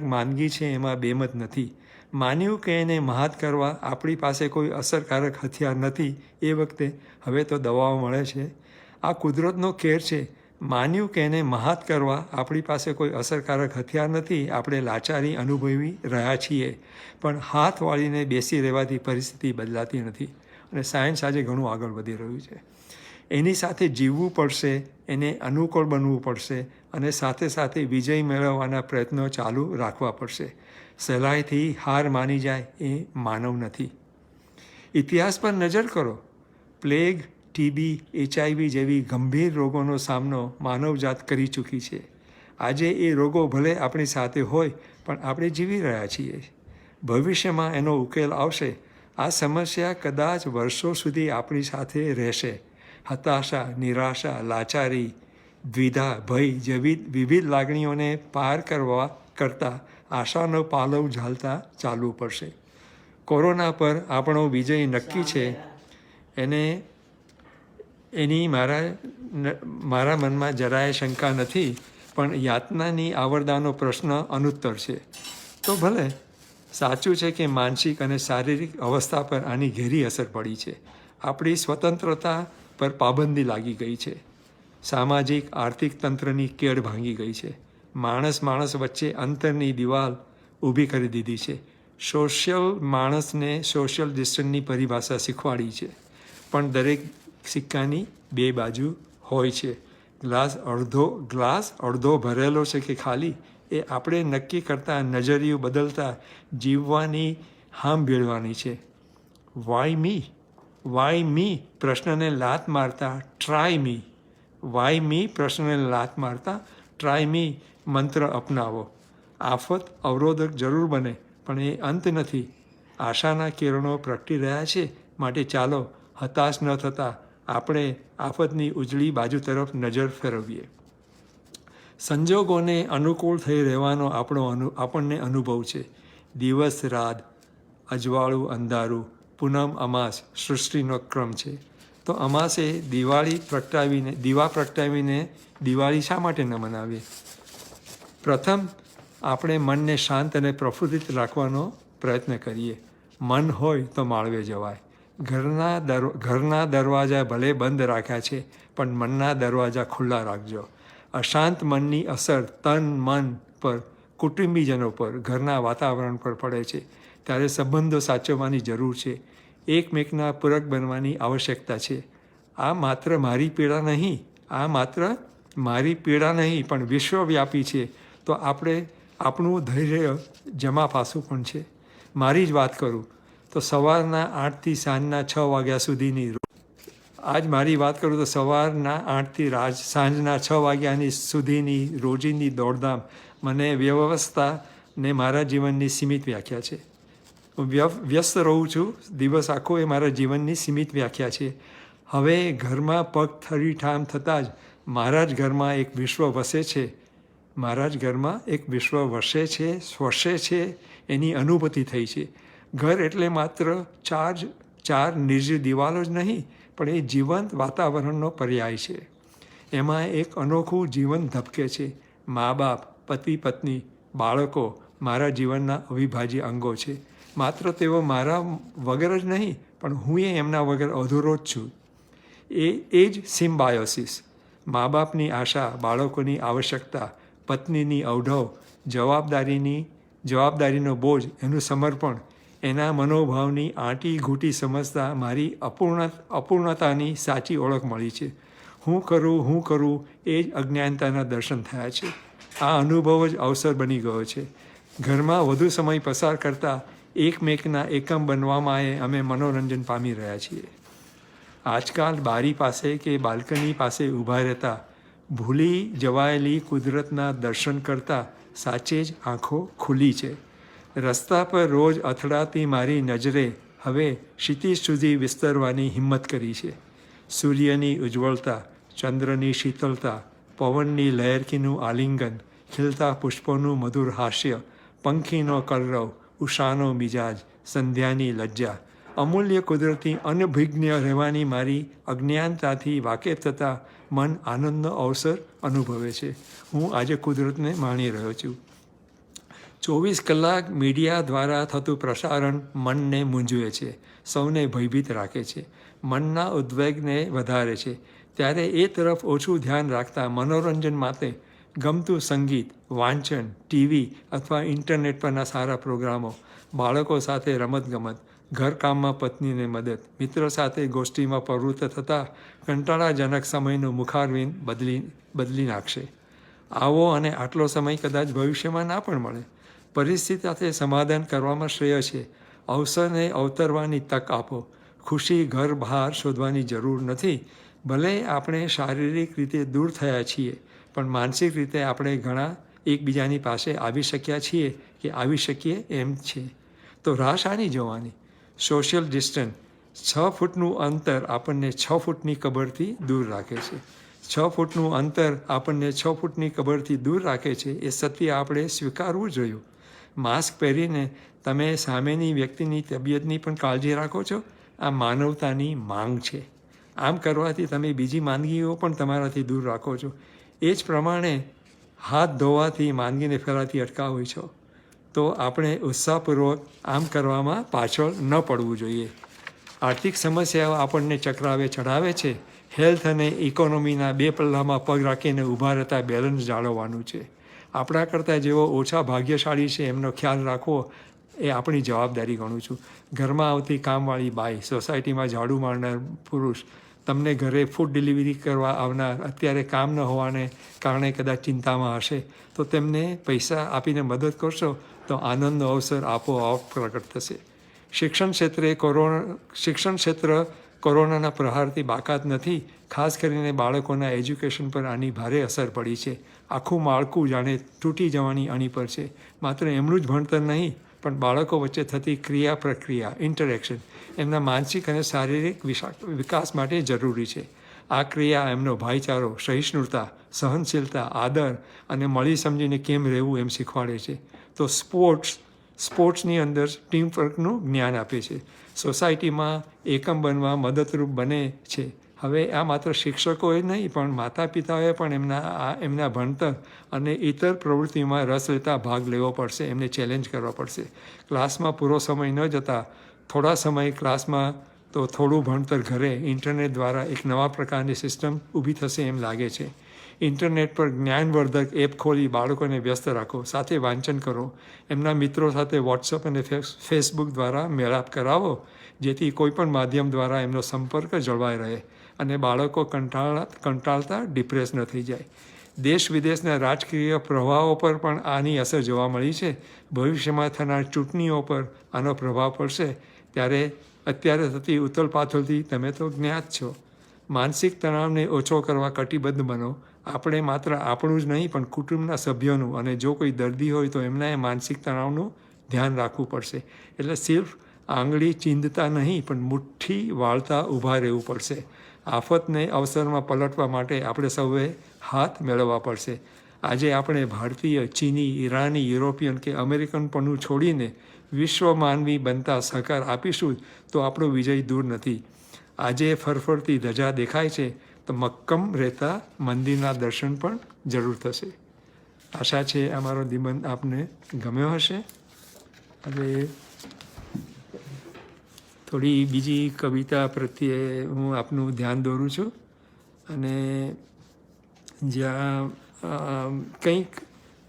માંદગી છે, એમાં બેમત નથી. માન્યું કે એને મહાત કરવા આપણી પાસે કોઈ અસરકારક હથિયાર નથી. એ વખતે હવે તો દવાઓ મળે છે. આ કુદરતનો કેર છે. માન્યું કે એને મહાત કરવા આપણી પાસે કોઈ અસરકારક હથિયાર નથી. આપણે લાચારી અનુભવી રહ્યા છીએ, પણ હાથ વાળીને બેસી રહેવાથી પરિસ્થિતિ બદલાતી નથી અને સાયન્સ આજે ઘણું આગળ વધી રહ્યું છે. એની સાથે જીવવું પડશે, એને અનુકૂળ બનવું પડશે અને સાથે સાથે વિજય મેળવવાના પ્રયત્નો ચાલુ રાખવા પડશે. સહેલાઈથી હાર માની જાય એ માનવ નથી. ઇતિહાસ પર નજર કરો. પ્લેગ, ટીબી, HIV જેવી ગંભીર રોગોનો સામનો માનવજાત કરી ચૂકી છે. આજે એ રોગો ભલે આપણી સાથે હોય, પણ આપણે જીવી રહ્યા છીએ. ભવિષ્યમાં એનો ઉકેલ આવશે. આ સમસ્યા કદાચ વર્ષો સુધી આપણી સાથે રહેશે. હતાશા, નિરાશા, લાચારી, દ્વિધા, ભય જેવી વિવિધ લાગણીઓને પાર કરવા કરતાં આશાનો પાલવ ઝાલતા ચાલવું પડશે. કોરોના પર આપણો વિજય નક્કી છે. એની મારા મનમાં જરાય શંકા નથી, પણ યાતનાની આવરદાનો પ્રશ્ન અનુત્તર છે. તો ભલે સાચું છે કે માનસિક અને શારીરિક અવસ્થા પર આની ઘેરી અસર પડી છે. આપણી સ્વતંત્રતા પર પાબંદી લાગી ગઈ છે. સામાજિક આર્થિક તંત્રની કેડ ભાંગી ગઈ છે. માણસ વચ્ચે અંતરની દિવાલ ઊભી કરી દીધી છે. માણસને સોશિયલ ડિસ્ટન્સની પરિભાષા શીખવાડી છે. પણ દરેક સિક્કાની 2 બાજુ હોય છે. ગ્લાસ અડધો ભરેલો છે કે ખાલી, એ આપણે નક્કી કરતા નજરિયું બદલતા જીવવાની હામ ભેળવાની છે. વાય મી પ્રશ્નને લાત મારતા ટ્રાય મી મંત્ર અપનાવો. આફત અવરોધક જરૂર બને, પણ એ અંત નથી. આશાના કિરણો પ્રગટી રહ્યા છે, માટે ચાલો હતાશ ન થતાં આપણે આફતની ઉજળી બાજુ તરફ નજર ફેરવીએ. સંજોગોને અનુકૂળ થઈ રહેવાનો આપણને અનુભવ છે. દિવસ રાત, અજવાળું અંધારું, પૂનમ અમાસ સૃષ્ટિનો ક્રમ છે. તો અમાસે દીવા પ્રગટાવીને દિવાળી શા માટે ન મનાવીએ? પ્રથમ આપણે મનને શાંત અને પ્રફુલ્લિત રાખવાનો પ્રયત્ન કરીએ. મન હોય તો માળવે જવાય. ઘરના દરવાજા ભલે બંધ રાખ્યા છે, પણ મનના દરવાજા ખુલ્લા રાખજો. અશાંત મનની અસર તન મન પર, કુટુંબીજનો પર, ઘરના વાતાવરણ પર પડે છે. ત્યારે સંબંધો સાચવવાની જરૂર છે. એકમેકના પૂરક બનવાની આવશ્યકતા છે. આ માત્ર મારી પીડા નહીં, પણ વિશ્વવ્યાપી છે. તો આપણું ધૈર્ય જમા પાસું પણ છે. મારી જ વાત કરું તો સવારના 8થી સાંજના 6 વાગ્યા સુધીની સાંજના 6 વાગ્યાની સુધીની રોજીની દોડધામ મને વ્યવસ્થાને મારા જીવનની સીમિત વ્યાખ્યા છે. વ્યસ્ત રહું છું દિવસ આખો, એ મારા જીવનની સીમિત વ્યાખ્યા છે. હવે ઘરમાં પગ ઠરીઠામ થતાં જ મારા જ ઘરમાં એક વિશ્વ વસે છે, એની અનુભૂતિ થઈ છે. ઘર એટલે માત્ર ચાર નિર્જીવ દિવાલો જ નહીં, પણ એ જીવંત વાતાવરણનો પર્યાય છે. એમાં એક અનોખું જીવન ધબકે છે. મા બાપ, પતિ પત્ની, બાળકો મારા જીવનના અવિભાજ્ય અંગો છે. માત્ર તેઓ મારા વગર જ નહીં, પણ હું એમના વગર અધૂરો જ છું. એ જ સિમ્બાયોસિસ. મા બાપની આશા, બાળકોની આવશ્યકતા, પત્નીની અવઢવ, જવાબદારીનો બોજ, એનું સમર્પણ, એના મનોભાવની આંટી ઘૂંટી સમજતા મારી અપૂર્ણતાની સાચી ઓળખ મળી છે. હું કરું એ જ અજ્ઞાનતાના દર્શન થયા છે. આ અનુભવ જ અવસર બની ગયો છે. ઘરમાં વધુ સમય પસાર કરતા એકમેકના એકમ બનવામાં અમે મનોરંજન પામી રહ્યા છીએ. આજકાલ બારી પાસે કે બાલ્કની પાસે ઊભા રહેતા ભૂલી જવાયેલી કુદરતના દર્શન કરતાં સાચે જ આંખો ખુલ્લી છે. રસ્તા પર રોજ અથડાતી મારી નજરે હવે ક્ષિતિજ સુધી વિસ્તરવાની હિંમત કરી છે. સૂર્યની ઉજ્જવળતા, ચંદ્રની શીતળતા, પવનની લહેરકીનું આલિંગન, ખીલતા પુષ્પોનું મધુર હાસ્ય, પંખીનો કલરવ, ઉષાનો મિજાજ, સંધ્યાની લજ્જા, અમૂલ્ય કુદરતી અનભિજ્ઞ રહેવાની મારી અજ્ઞાનતાથી વાકેફ થતાં મન આનંદનો અવસર અનુભવે છે. હું આજે કુદરતને માણી રહ્યો છું. 24 કલાક મીડિયા દ્વારા થતું પ્રસારણ મનને મૂંઝવે છે, સૌને ભયભીત રાખે છે, મનના ઉદ્વેગને વધારે છે. ત્યારે એ તરફ ઓછું ધ્યાન રાખતા મનોરંજન માટે ગમતું સંગીત, વાંચન, ટીવી અથવા ઇન્ટરનેટ પરના સારા પ્રોગ્રામો, બાળકો સાથે રમતગમત, ઘરકામમાં પત્નીને મદદ, મિત્રો સાથે ગોષ્ઠીમાં પ્રવૃત્ત થતાં કંટાળાજનક સમયનું મુખારવિન બદલી નાખશે. આવો અને આટલો સમય કદાચ ભવિષ્યમાં ના પણ મળે. પરિસ્થિતિ સાથે સમાધાન કરવામાં શ્રેય છે. અવસરને અવતરવાની તક આપો. ખુશી ઘર બહાર શોધવાની જરૂર નથી. ભલે આપણે શારીરિક રીતે દૂર થયા છીએ, પણ માનસિક રીતે આપણે ઘણા એકબીજાની પાસે આવી શકીએ એમ છે. તો રાહ શાની જોવાની? સોશિયલ ડિસ્ટન્સ, 6 ફૂટનું અંતર આપણને 6 ફૂટની કબરથી દૂર રાખે છે. 6 ફૂટનું અંતર આપણને 6 ફૂટની કબરથી દૂર રાખે છે. એ સત્ય આપણે સ્વીકારવું જોઈએ. માસ્ક પહેરીને તમે સામેની વ્યક્તિની તબિયતની પણ કાળજી રાખો છો. આ માનવતાની માંગ છે. આમ કરવાથી તમે બીજી માંદગીઓ પણ તમારાથી દૂર રાખો છો. એ જ પ્રમાણે હાથ ધોવાથી માંદગીને ફેલાતી અટકાવો છો. તો આપણે ઉત્સાહપૂર્વક આમ કરવામાં પાછળ ન પડવું જોઈએ. આર્થિક સમસ્યાઓ આપણને ચક્રાવે ચડાવે છે. હેલ્થ અને ઇકોનોમીના 2 પલ્લામાં પગ રાખીને ઊભા રહેતા બેલેન્સ જાળવવાનું છે. આપણા કરતાં જેઓ ઓછા ભાગ્યશાળી છે એમનો ખ્યાલ રાખવો એ આપણી જવાબદારી ગણું છું. ઘરમાં આવતી કામવાળી બાઈ, સોસાયટીમાં ઝાડુ મારનાર પુરુષ, તમને ઘરે ફૂડ ડિલિવરી કરવા આવનાર, અત્યારે કામ ન હોવાને કારણે કદાચ ચિંતામાં હશે, તો તેમને પૈસા આપીને મદદ કરશો તો આનંદનો અવસર આપોઆપ પ્રગટ થશે. શિક્ષણ ક્ષેત્ર કોરોનાના પ્રહારથી બાકાત નથી. ખાસ કરીને બાળકોના એજ્યુકેશન પર આની ભારે અસર પડી છે. આખું માળખું જાણે તૂટી જવાની અણી પર છે. માત્ર એમનું જ ભણતર નહીં, પણ બાળકો વચ્ચે થતી ક્રિયા પ્રક્રિયા ઇન્ટરેક્શન એમના માનસિક અને શારીરિક વિકાસ માટે જરૂરી છે. આ ક્રિયા એમનો ભાઈચારો, સહિષ્ણુતા, સહનશીલતા, આદર અને મળી સમજીને કેમ રહેવું એમ શીખવાડે છે. તો સ્પોર્ટ્સની અંદર ટીમવર્કનું જ્ઞાન આપે છે. સોસાયટીમાં એકમ બનવા મદદરૂપ બને છે. હવે આ માત્ર શિક્ષકોએ નહીં, પણ માતા પિતાઓએ પણ એમના ભણતર અને ઇતર પ્રવૃત્તિમાં રસ લેતા ભાગ લેવો પડશે. એમને ચેલેન્જ કરવા પડશે. ક્લાસમાં પૂરો સમય ન જતા થોડા સમય ક્લાસમાં તો થોડું ભણતર ઘરે ઇન્ટરનેટ દ્વારા એક નવા પ્રકારની સિસ્ટમ ઊભી થશે એમ લાગે છે. ઇન્ટરનેટ પર જ્ઞાનવર્ધક એપ ખોલી બાળકોને વ્યસ્ત રાખો, સાથે વાંચન કરો, એમના મિત્રો સાથે વોટ્સઅપ અને ફેસબુક દ્વારા મેળાપ કરાવો, જેથી કોઈપણ માધ્યમ દ્વારા એમનો સંપર્ક જળવાઈ રહે અને બાળકો કંટાળતા ડિપ્રેસ ન થઈ જાય. દેશ વિદેશના રાજકીય પ્રવાહો પર પણ આની અસર જોવા મળી છે. ભવિષ્યમાં થનાર ચૂંટણીઓ પર આનો પ્રભાવ પડશે. ત્યારે અત્યારે થતી ઉથલપાથલથી તમે તો જ્ઞાત છો. માનસિક તણાવને ઓછો કરવા કટિબદ્ધ બનો. આપણે માત્ર આપણું જ નહીં, પણ કુટુંબના સભ્યોનું, અને જો કોઈ દર્દી હોય તો એમના માનસિક તણાવનું ધ્યાન રાખવું પડશે. એટલે સિર્ફ આંગળી ચીંધતા નહીં, પણ મુઠ્ઠી વાળતા ઊભા રહેવું પડશે. આફતને અવસરમાં પલટવા માટે આપણે સૌએ હાથ મેળવવા પડશે. આજે આપણે ભારતીય, ચીની, ઈરાની, યુરોપિયન કે અમેરિકનપણું છોડીને વિશ્વ માનવી બનતા સહકાર આપીશું તો આપણો વિજય દૂર નથી. આજે ફરફરતી ધજા દેખાય છે, તો મક્કમ રહેતા મંદિરના દર્શન પણ જરૂર થશે. આશા છે આ મારો નિબંધ આપને ગમ્યો હશે. હવે થોડી બીજી કવિતા પ્રત્યે હું આપનું ધ્યાન દોરું છું, અને જ્યાં કંઈક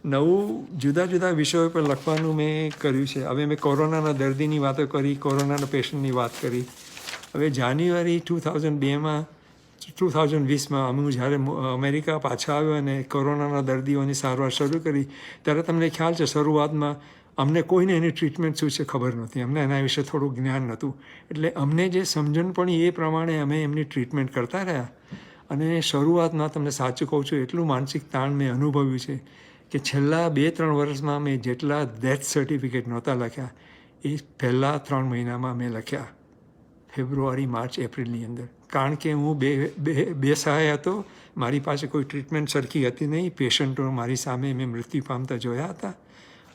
નવું જુદા જુદા વિષયો પર લખવાનું મેં કર્યું છે. હવે મેં કોરોનાના દર્દીની વાતો કરી, કોરોનાના પેશન્ટની વાત કરી. હવે જાન્યુઆરી 2020માં હું જ્યારે અમેરિકા પાછા આવ્યો અને કોરોનાના દર્દીઓની સારવાર શરૂ કરી, ત્યારે તમને ખ્યાલ છે શરૂઆતમાં અમને કોઈને એની ટ્રીટમેન્ટ શું છે ખબર નહોતી. અમને એના વિશે થોડું જ્ઞાન નહોતું. એટલે અમને જે સમજણ પડી એ પ્રમાણે અમે એમની ટ્રીટમેન્ટ કરતા રહ્યા. અને શરૂઆતમાં તમને સાચું કહું છું, એટલું માનસિક તાણ મેં અનુભવ્યું છે કે છેલ્લા 2-3 વર્ષમાં મેં જેટલા ડેથ સર્ટિફિકેટ નહોતા લખ્યા, એ પહેલાં 3 મહિનામાં મેં લખ્યા, ફેબ્રુઆરી, માર્ચ, એપ્રિલની અંદર. કારણ કે હું બેસહાય હતો. મારી પાસે કોઈ ટ્રીટમેન્ટ સરખી હતી નહીં. પેશન્ટો મારી સામે મેં મૃત્યુ પામતા જોયા હતા.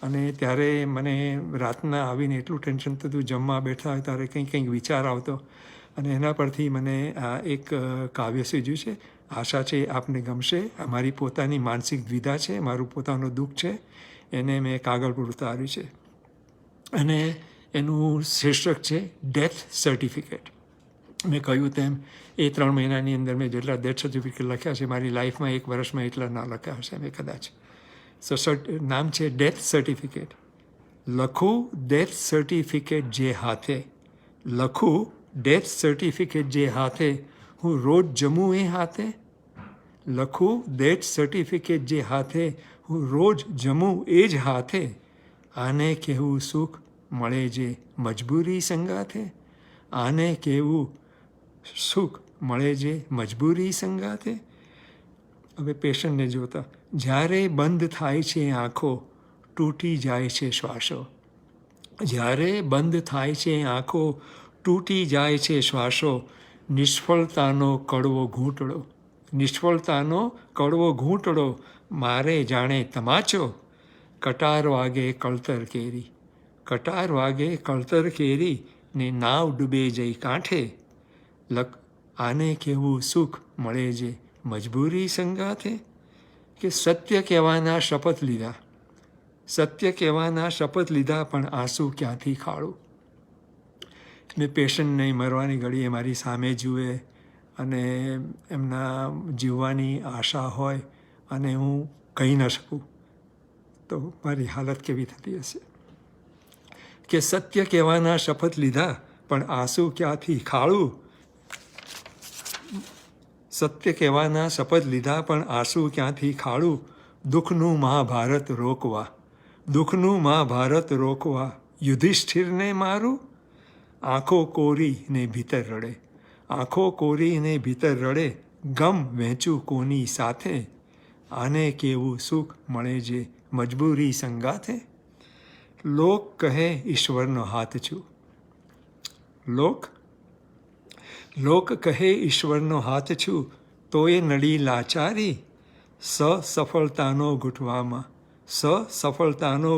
અને ત્યારે મને રાતના આવીને એટલું ટેન્શન થતું, જમવા બેઠા હોય ત્યારે કંઈક વિચાર આવતો. અને એના પરથી મને આ એક કાવ્ય સૂઝ્યું છે. આશા છે આપને ગમશે. આ મારી પોતાની માનસિક દ્વિધા છે, મારું પોતાનું દુઃખ છે, એને મેં કાગળ પર ઉતાર્યું છે. અને એનું શીર્ષક છે ડેથ સર્ટિફિકેટ. મેં કહ્યું તેમ એ 3 મહિનાની અંદર મેં જેટલા ડેથ સર્ટિફિકેટ લખ્યા છે, મારી લાઈફમાં 1 વર્ષમાં એટલા ના લખ્યા હશે મેં કદાચ. નામ છે ડેથ સર્ટિફિકેટ. લખું ડેથ સર્ટિફિકેટ જે હાથે, લખું ડેથ સર્ટિફિકેટ જે હાથે, હું રોજ જમું એ હાથે. લખું ડેથ સર્ટિફિકેટ જે હાથે, હું રોજ જમું એ જ હાથે. આને કહેવું સુખ મળે જે મજબૂરી સંગાથે. આને કહેવું સુખ મળે જે મજબૂરી સંગાથે. હવે પેશન્ટને જોતા, જ્યારે બંધ થાય છે આંખો, તૂટી જાય છે શ્વાસો. જ્યારે બંધ થાય છે આંખો, તૂટી જાય છે શ્વાસો. નિષ્ફળતાનો કડવો ઘૂંટડો, નિષ્ફળતાનો કડવો ઘૂંટડો મારે જાણે તમાચો. કટાર વાગે કળતર કેરી, કટાર વાગે કળતર કેરી, ને નાવ ડૂબે જઈ કાંઠે. આને કેવું સુખ મળે જે મજબૂરી સંગાથે. કે સત્ય કહેવાના શપથ લીધા, સત્ય કહેવાના શપથ લીધા, પણ આંસુ ક્યાંથી ખાળું. મેં પેશન્ટને મરવાની ઘડીએ મારી સામે જુએ અને એમના જીવવાની આશા હોય અને હું કહી ન શકું તો મારી હાલત કેવી થતી હશે. કે સત્ય કહેવાના શપથ લીધા, પણ આંસુ ક્યાંથી ખાળું. સત્ય કહેવાના શપથ લીધા, પણ આંસુ ક્યાંથી ખાળું. દુઃખનું મહાભારત રોકવા, દુઃખનું મહાભારત રોકવા, યુધિષ્ઠિરને મારું. આંખો કોરી ને ભીતર રડે, આંખો કોરીને ભીતર રડે, ગમ વહેંચું કોની સાથે, આને કેવું સુખ મળે જે મજબૂરી સંગાથે. લોક કહે ઈશ્વરનો હાથ છું, લોક કહે ઈશ્વરનો હાથ છું, તો એ નડી લાચારી. સફળતાનો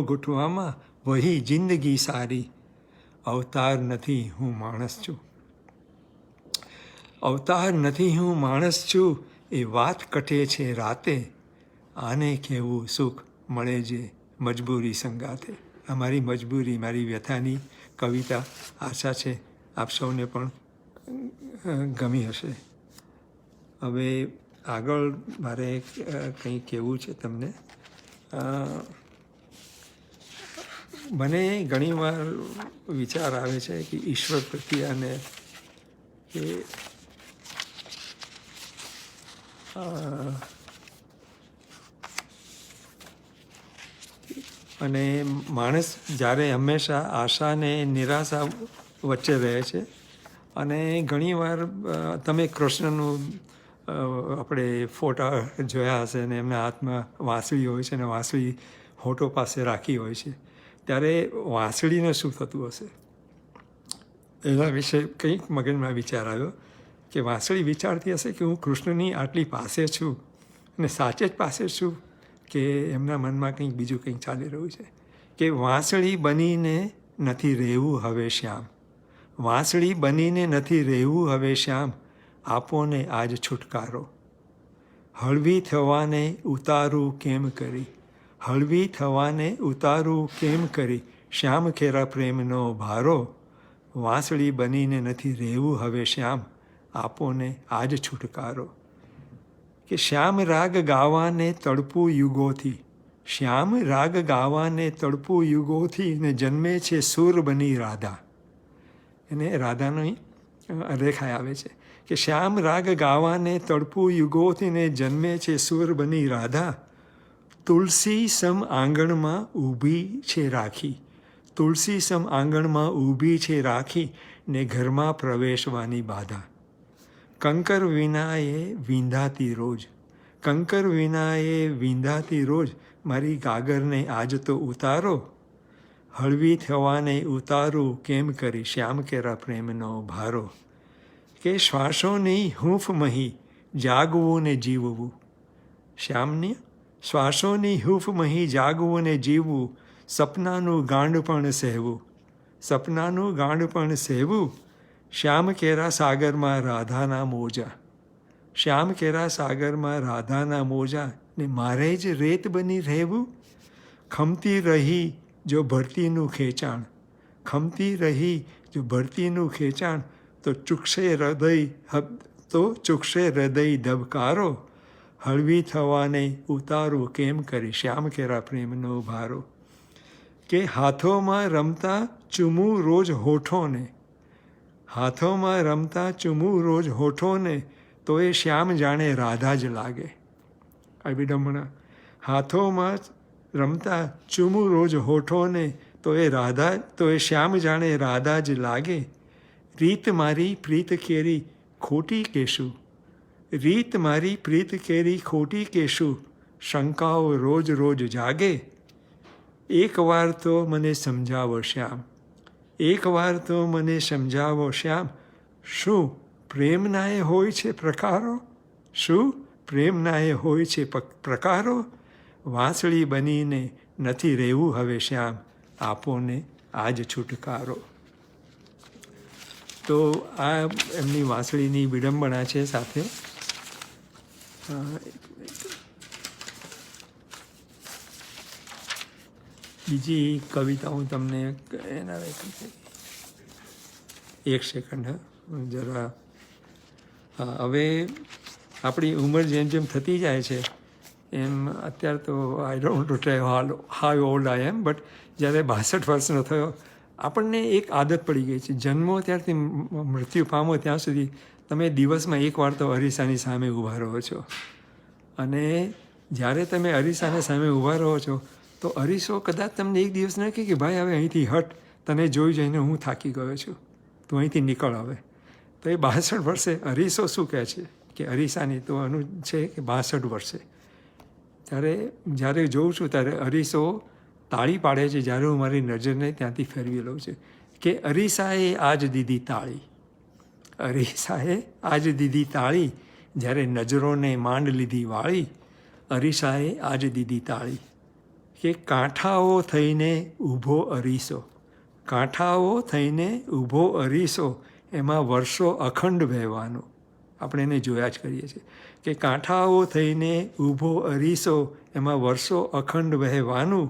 ઘૂંટવામાં વહી જિંદગી સારી. અવતાર નથી હું માણસ છું, અવતાર નથી હું માણસ છું, એ વાત કટે છે રાતે, આને કેવું સુખ મળે જે મજબૂરી સંગાથે. આ મારી મજબૂરી, મારી વ્યથાની કવિતા. આશા છે આપ સૌને પણ ગમી હશે. હવે આગળ મારે કંઈ કહેવું છે તમને. મને ઘણીવાર વિચાર આવે છે કે ઈશ્વર પ્રત્યે અને કે અને માણસ જ્યારે હંમેશા આશા અને નિરાશા વચ્ચે રહે છે. અને ઘણીવાર તમે કૃષ્ણનું આપણે ફોટા જોયા હશે અને એમના હાથમાં વાંસળી હોય છે અને વાંસળી હોઠો પાસે રાખી હોય છે, ત્યારે વાંસળીને શું થતું હશે એના વિશે કંઈક મગજમાં વિચાર આવ્યો કે વાંસળી વિચારતી હશે કે હું કૃષ્ણની આટલી પાસે છું અને સાચે જ પાસે છું કે એમના મનમાં કંઈક બીજું કંઈક ચાલી રહ્યું છે. કે વાંસળી બનીને નથી રહેવું હવે શ્યામ, વાંસળી બનીને નથી રહેવું હવે શ્યામ, આપોને આજ છુટકારો. હળવી થવાને ઉતારું કેમ કરી, હળવી થવાને ઉતારું કેમ કરી, શ્યામ ખેરા પ્રેમનો ભારો. વાંસળી બનીને નથી રહેવું હવે શ્યામ, આપોને આજ છુટકારો. કે શ્યામ રાગ ગાવાને તડપું યુગોથી, શ્યામ રાગ ગાવાને તડપું યુગોથી, ને જન્મે છે સુર બની રાધા. એને રાધાનો રેખાય આવે છે કે શ્યામ રાગ ગાવાને તડપું યુગોથી, ને જન્મે છે સુર બની રાધા. તુલસી સમ આંગણમાં ઊભી છે રાખી, તુલસી સમ આંગણમાં ઊભી છે રાખી, ને ઘરમાં પ્રવેશવાની બાધા. કંકર વિનાએ વિંધાતી રોજ, કંકર વિનાએ વિંધાતી રોજ, મારી ગાગરને આજ તો ઉતારો. હળવી થવાને ઉતારું કેમ કરી, શ્યામ કેરા પ્રેમનો ભારો. કે શ્વાસોની હૂંફ મહી જાગવું ને જીવવું, શ્યામની શ્વાસોની હૂંફ મહી જાગવું ને જીવવું, સપનાનું ગાંડ પણ સહેવું, સપનાનું ગાંડ પણ સહેવું. શ્યામ કેરા સાગરમાં રાધાના મોજા, શ્યામ કેરા સાગરમાં રાધાના મોજા, ને મારે જ રેત બની રહેવું. ખમતી રહી જો ભરતીનું ખેંચાણ, ખમતી રહી જો ભરતીનું ખેંચાણ, તો ચૂકશે હૃદય, તો ચૂકશે હૃદય ધબકારો. હળવી થવાને ઉતારું કેમ કરી, શ્યામ કેરા પ્રેમનો ભારો. કે હાથોમાં રમતા ચૂમું રોજ હોઠોને, હાથોમાં રમતા ચૂમું રોજ હોઠોને, તો એ શ્યામ જાણે રાધા જ લાગે. આ વિડંબણા. હાથોમાં રમતા ચૂમું રોજ હોઠોને, તો એ રાધા, તો એ શ્યામ જાણે રાધા જ લાગે. રીત મારી પ્રીત કેરી ખોટી કેશું, રીત મારી પ્રીત કેરી ખોટી કેશું, શંકાઓ રોજ રોજ જાગે. એકવાર તો મને સમજાવો શ્યામ, એકવાર તો મને સમજાવો શ્યામ, શું પ્રેમના એ હોય છે પ્રકારો, શું પ્રેમના એ હોય છે પ્રકારો. વાંસળી બનીને નથી રહેવું હવે શ્યામ, આપોને આજ છુટકારો. તો આ એમની વાંસળીની વિડંબણા છે. સાથે બીજી કવિતા હું તમને એના એક સેકન્ડ જરા. હવે આપણી ઉંમર જેમ જેમ થતી જાય છે એમ અત્યારે તો I don't tell how old I am, but જ્યારે 62 વર્ષનો થયો આપણને એક આદત પડી ગઈ છે. જન્મો ત્યારથી મૃત્યુ પામો ત્યાં સુધી તમે દિવસમાં એકવાર તો અરીસાની સામે ઊભા રહો છો. અને જ્યારે તમે અરીસાની સામે ઊભા રહો છો તો અરીસો કદાચ તમને એક દિવસ ન કહે કે ભાઈ હવે અહીંથી હટ, તને જોઈ જઈને હું થાકી ગયો છું, તું અહીંથી નીકળ હવે. તો એ 62 વર્ષે અરીસો શું કહે છે કે અરીસાની તો એનું છે કે 62 વર્ષે. ત્યારે જ્યારે જોઉં છું ત્યારે અરીસો તાળી પાડે છે જ્યારે હું મારી નજરને ત્યાંથી ફેરવી લઉં છું કે અરીસાએ આજ દીધી તાળી, અરીસાએ આજ દીધી તાળી, જ્યારે નજરોને માંડ લીધી વાળી, અરીસાએ આજ દીધી તાળી. કે કાંઠાઓ થઈને ઊભો અરીસો, કાંઠાઓ થઈને ઊભો અરીસો, એમાં વર્ષો અખંડ વહેવાનો. આપણે એને જોયા જ કરીએ છીએ કે કાંઠાઓ થઈને ઊભો અરીસો, એમાં વર્ષો અખંડ વહેવાનું.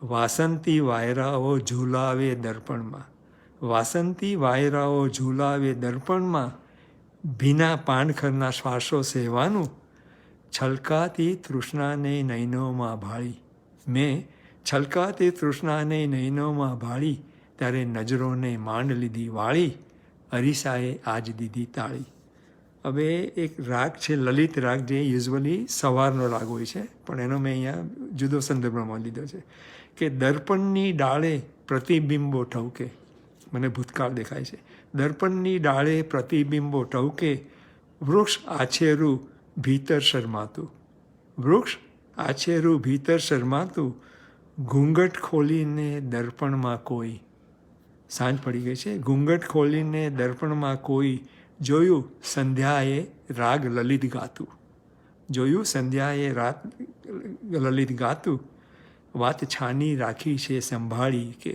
વાસંતી વાયરાઓ ઝૂલાવે દર્પણમાં, વાસંતી વાયરાઓ ઝૂલાવે દર્પણમાં, ભીના પાનખરના શ્વાસો સેવાનું. છલકાતી તૃષ્ણાને નયનોમાં ભાળી, મેં છલકાતી તૃષ્ણાને નયનોમાં ભાળી, ત્યારે નજરોને માંડ લીધી વાળી, અરીસાએ આજ દીધી તાળી. હવે એક રાગ છે લલિત રાગ, જે યુઝ્યુઅલી સવારનો રાગ હોય છે, પણ એનો મેં અહીંયા જુદો સંદર્ભમાં લીધો છે કે દર્પણની ડાળે પ્રતિબિંબો ટવકે, મને ભૂતકાળ દેખાય છે. દર્પણની ડાળે પ્રતિબિંબો ટવકે, વૃક્ષ આછેરું ભીતર શરમાતું, વૃક્ષ આછેરું ભીતર શરમાતું, ઘૂંઘટ ખોલીને દર્પણમાં કોઈ, સાંજ પડી ગઈ છે, ઘૂંઘટ ખોલીને દર્પણમાં કોઈ, જોયું સંધ્યાએ રાગ લલિત ગાતું, જોયું સંધ્યાએ રાત લલિત ગાતું. વાત છાની રાખી છે સંભાળી કે,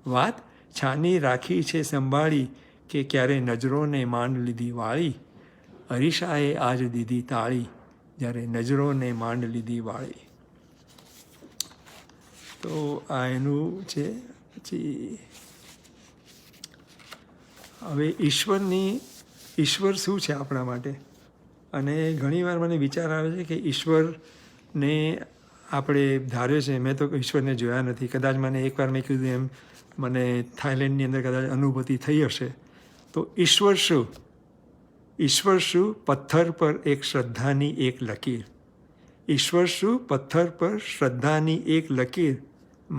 વાત છાની રાખી છે સંભાળી, કે ક્યારે નજરોને માંડ લીધી વાળી, અરીસાએ આજ દીધી તાળી, જ્યારે નજરોને માંડ લીધી વાળી. તો આ એનું છે. પછી હવે ઈશ્વર શું છે આપણા માટે? અને ઘણીવાર મને વિચાર આવે છે કે ઈશ્વરને આપણે ધાર્યો છે, મેં તો ઈશ્વરને જોયા નથી. કદાચ મને એકવાર મેં કીધું એમ મને થાઈલેન્ડની અંદર કદાચ અનુભૂતિ થઈ હશે. તો ઈશ્વર શું? ઈશ્વર શું? પથ્થર પર એક શ્રદ્ધાની એક લકીર. ઈશ્વર શું? પથ્થર પર શ્રદ્ધાની એક લકીર.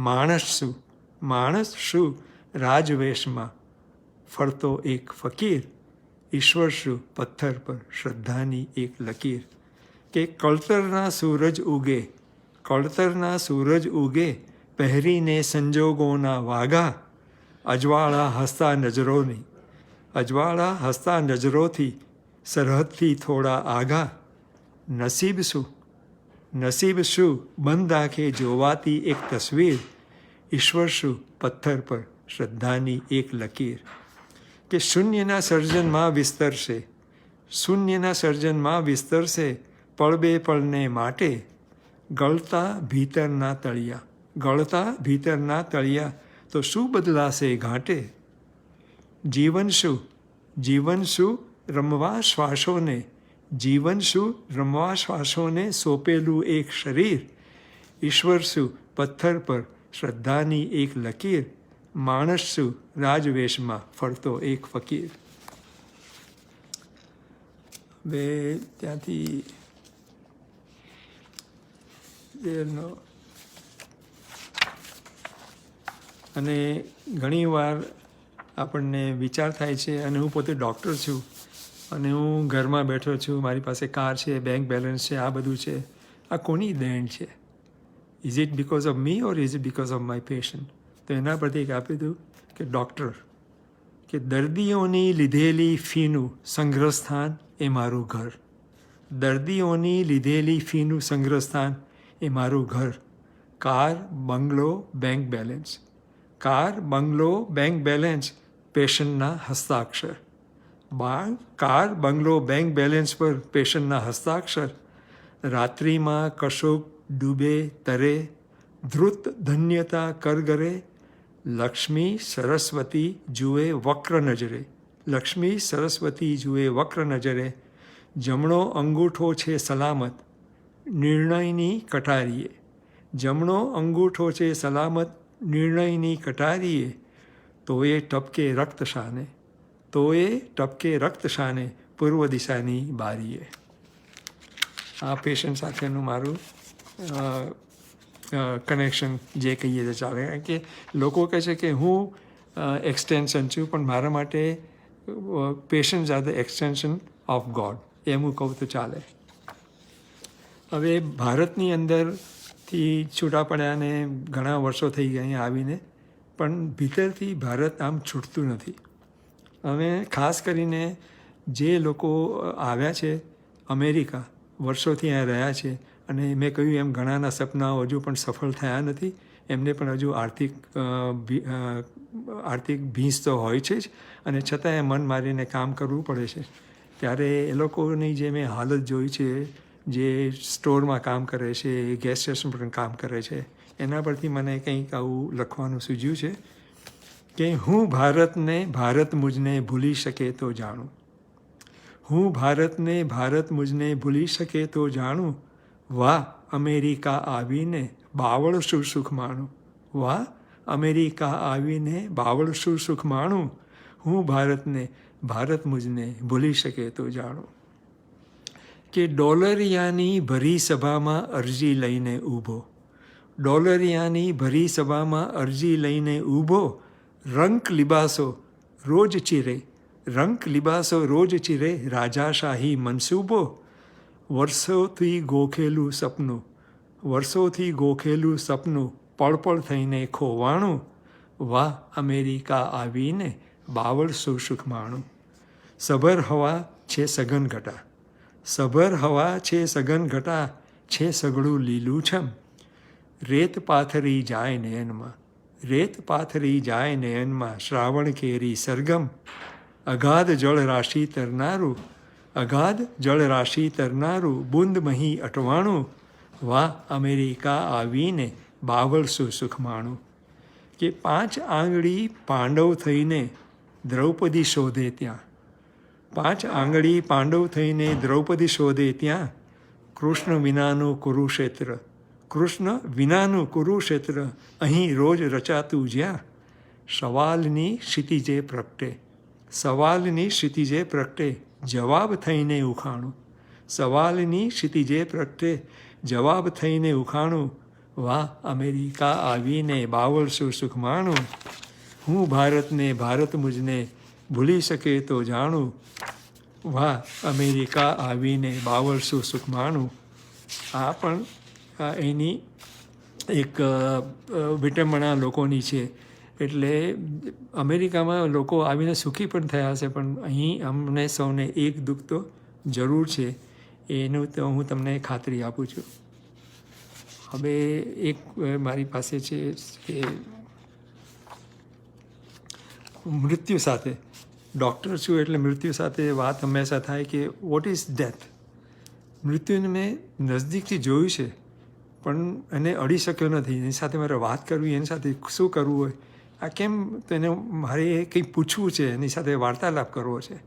માણસ શું? માણસ શું? રાજવેશમાં ફરતો એક ફકીર. ઈશ્વર શું? પથ્થર પર શ્રદ્ધાની એક લકીર. કે કળતરના સૂરજ ઉગે, કળતરના સૂરજ ઉગે, પહેરીને સંજોગોના વાઘા, અજવાળા હસતા નજરોની, અજવાળા હસતા નજરોથી, સરહદથી થોડા આઘા. નસીબ શું? નસીબ શું? બંધ આંખે જોવાતી એક તસવીર. ઈશ્વર શું? પથ્થર પર શ્રદ્ધાની એક લકીર. કે શૂન્યના સર્જનમાં વિસ્તરશે, શૂન્યના સર્જનમાં વિસ્તરશે, પળ બે પળને માટે, ગળતા ભીતરના તળિયા, ગળતા ભીતરના તળિયા, તો શું બદલાશે ઘાટે? જીવન શું? જીવન શું? રમવા શ્વાસોને, જીવન શું? રમવા શ્વાસોને સોંપેલું એક શરીર. ઈશ્વર શું? પથ્થર પર શ્રદ્ધાની એક લકીર. માણસ શું? રાજવેશમાં ફરતો એક ફકીર. બે ત્યાંથી અને ઘણીવાર આપણને વિચાર થાય છે, અને હું પોતે ડૉક્ટર છું અને હું ઘરમાં બેઠો છું, મારી પાસે કાર છે, બેંક બેલેન્સ છે, આ બધું છે, આ કોની દેણ છે? Is it because of me or is it because of my patient? તો એના પરથી એક આપી દઉં કે ડૉક્ટર, કે દર્દીઓની લીધેલી ફીનું સંગ્રહસ્થાન એ મારું ઘર, દર્દીઓની લીધેલી ફીનું સંગ્રહસ્થાન એ મારું ઘર. કાર, બંગલો, બેંક બેલેન્સ, કાર, બંગલો, બેંક બેલેન્સ, પેશન્ટના હસ્તાક્ષર. કાર, બંગલો, બેંક બેલેન્સ પર પેશન્ટના હસ્તાક્ષર. રાત્રિમાં કશોક ડૂબે તરે, ધ્રુત ધન્યતા કરગરે, લક્ષ્મી સરસ્વતી જુએ વક્ર નજરે, લક્ષ્મી સરસ્વતી જુએ વક્ર નજરે. જમણો અંગૂઠો છે સલામત નિર્ણયની કટારીએ, જમણો અંગૂઠો છે સલામત નિર્ણયની કટારીએ, તો એ ટપકે રક્ત શાને, તો એ ટપકે રક્ત શાને, પૂર્વ દિશાની બારીએ. આ પેશન્ટ સાથેનું મારું કનેક્શન જે કહીએ તો ચાલે. કારણ કે લોકો કહે છે કે હું એક્સટેન્શન છું, પણ મારા માટે patients are the extension of God, એમ હું કહું તો ચાલે. હવે ભારતની અંદરથી છૂટા પડ્યાને ઘણા વર્ષો થઈ ગયા અહીંયા આવીને, પણ ભીતરથી ભારત આમ છૂટતું નથી. હવે ખાસ કરીને જે લોકો આવ્યા છે અમેરિકા, વર્ષોથી અહીંયા રહ્યા છે, અને મેં કહ્યું એમ ઘણાના સપનાઓ હજુ પણ સફળ થયા નથી, એમને પણ હજુ આર્થિક ભીંસ તો હોય છે જ, અને છતાંય મન મારીને કામ કરવું પડે છે. ત્યારે એ લોકોની જે મેં હાલત જોઈ છે, જે સ્ટોરમાં કામ કરે છે, ગેસ સ્ટેશન પર કામ કરે છે, એના પરથી મને કંઈક આવું લખવાનું સૂઝ્યું છે કે હું ભારતને ભારત મુજને ભૂલી શકે તો જાણું, હું ભારતને ભારત મુજને ભૂલી શકે તો જાણું, વાહ અમેરિકા આવીને બાવળ શું સુખ માણું, વાહ અમેરિકા આવીને બાવળ શું સુખ માણું, હું ભારતને ભારત મુજને ભૂલી શકે તો જાણું. કે ડોલરિયાની ભરી સભામાં અરજી લઈને ઊભો, ડોલરિયાની ભરી સભામાં અરજી લઈને ઊભો, રંક લિબાસો રોજ ચીરે, રંક લિબાસો રોજ ચીરે, રાજાશાહી મનસૂબો, વર્ષોથી ગોખેલું સપનું, વર્ષોથી ગોખેલું સપનું પળપળ થઈને ખોવાણું, વાહ અમેરિકા આવીને બાવળ શું સુખ માણું. સભર હવા છે સઘન ઘટા, સભર હવા છે સઘન ઘટા, છે સઘળું લીલુંછમ, રેત પાથરી જાય નયનમાં, રેત પાથરી જાય નયનમાં, શ્રાવણ કેરી સરગમ, અગાધ જળ રાશિ તરનારું, અગાધ જળ રાશિ તરનારું, બુંદ મહી અટવાણું, વાહ અમેરિકા આવીને બાવળ શું સુખ માણું. કે 5 આંગળી પાંડવ થઈને દ્રૌપદી શોધે ત્યાં, 5 આંગળી પાંડવ થઈને દ્રૌપદી શોધે ત્યાં, કૃષ્ણ વિનાનું કુરુક્ષેત્ર, કૃષ્ણ વિનાનું કુરુક્ષેત્ર, અહીં રોજ રચાતું જ્યાં, સવાલની ક્ષિતિજે પ્રગટે, સવાલની ક્ષિતિજે પ્રગટે, જવાબ થઈને ઉખાણું, સવાલની ક્ષિતિજે પ્રગટે, જવાબ થઈને ઉખાણું, વાહ અમેરિકા આવીને બાવળ શું સુખ માણું, હું ભારતને ભારત મુજને ભૂલી શકે તો જાણું, વાહ અમેરિકા આવીને બાવળ શું સુખ માણું. આ પણ એની એક વિટંબણા લોકોની છે. એટલે અમેરિકામાં લોકો આવીને સુખી પણ થયા હશે, પણ અહીં અમને સૌને એક દુઃખ તો જરૂર છે, એનું તો હું તમને ખાતરી આપું છું. હવે એક મારી પાસે છે કે મૃત્યુ સાથે, ડૉક્ટર છું એટલે મૃત્યુ સાથે વાત હંમેશા થાય કે વોટ ઇઝ ડેથ. મૃત્યુને મેં નજદીકથી જોયું છે, પણ એને અડી શક્યો નથી. એની સાથે મારે વાત કરવી, એની સાથે શું કરવું હોય, આ કેમ, તો એને મારે કંઈ પૂછવું છે, એની સાથે વાર્તાલાપ કરવો છે.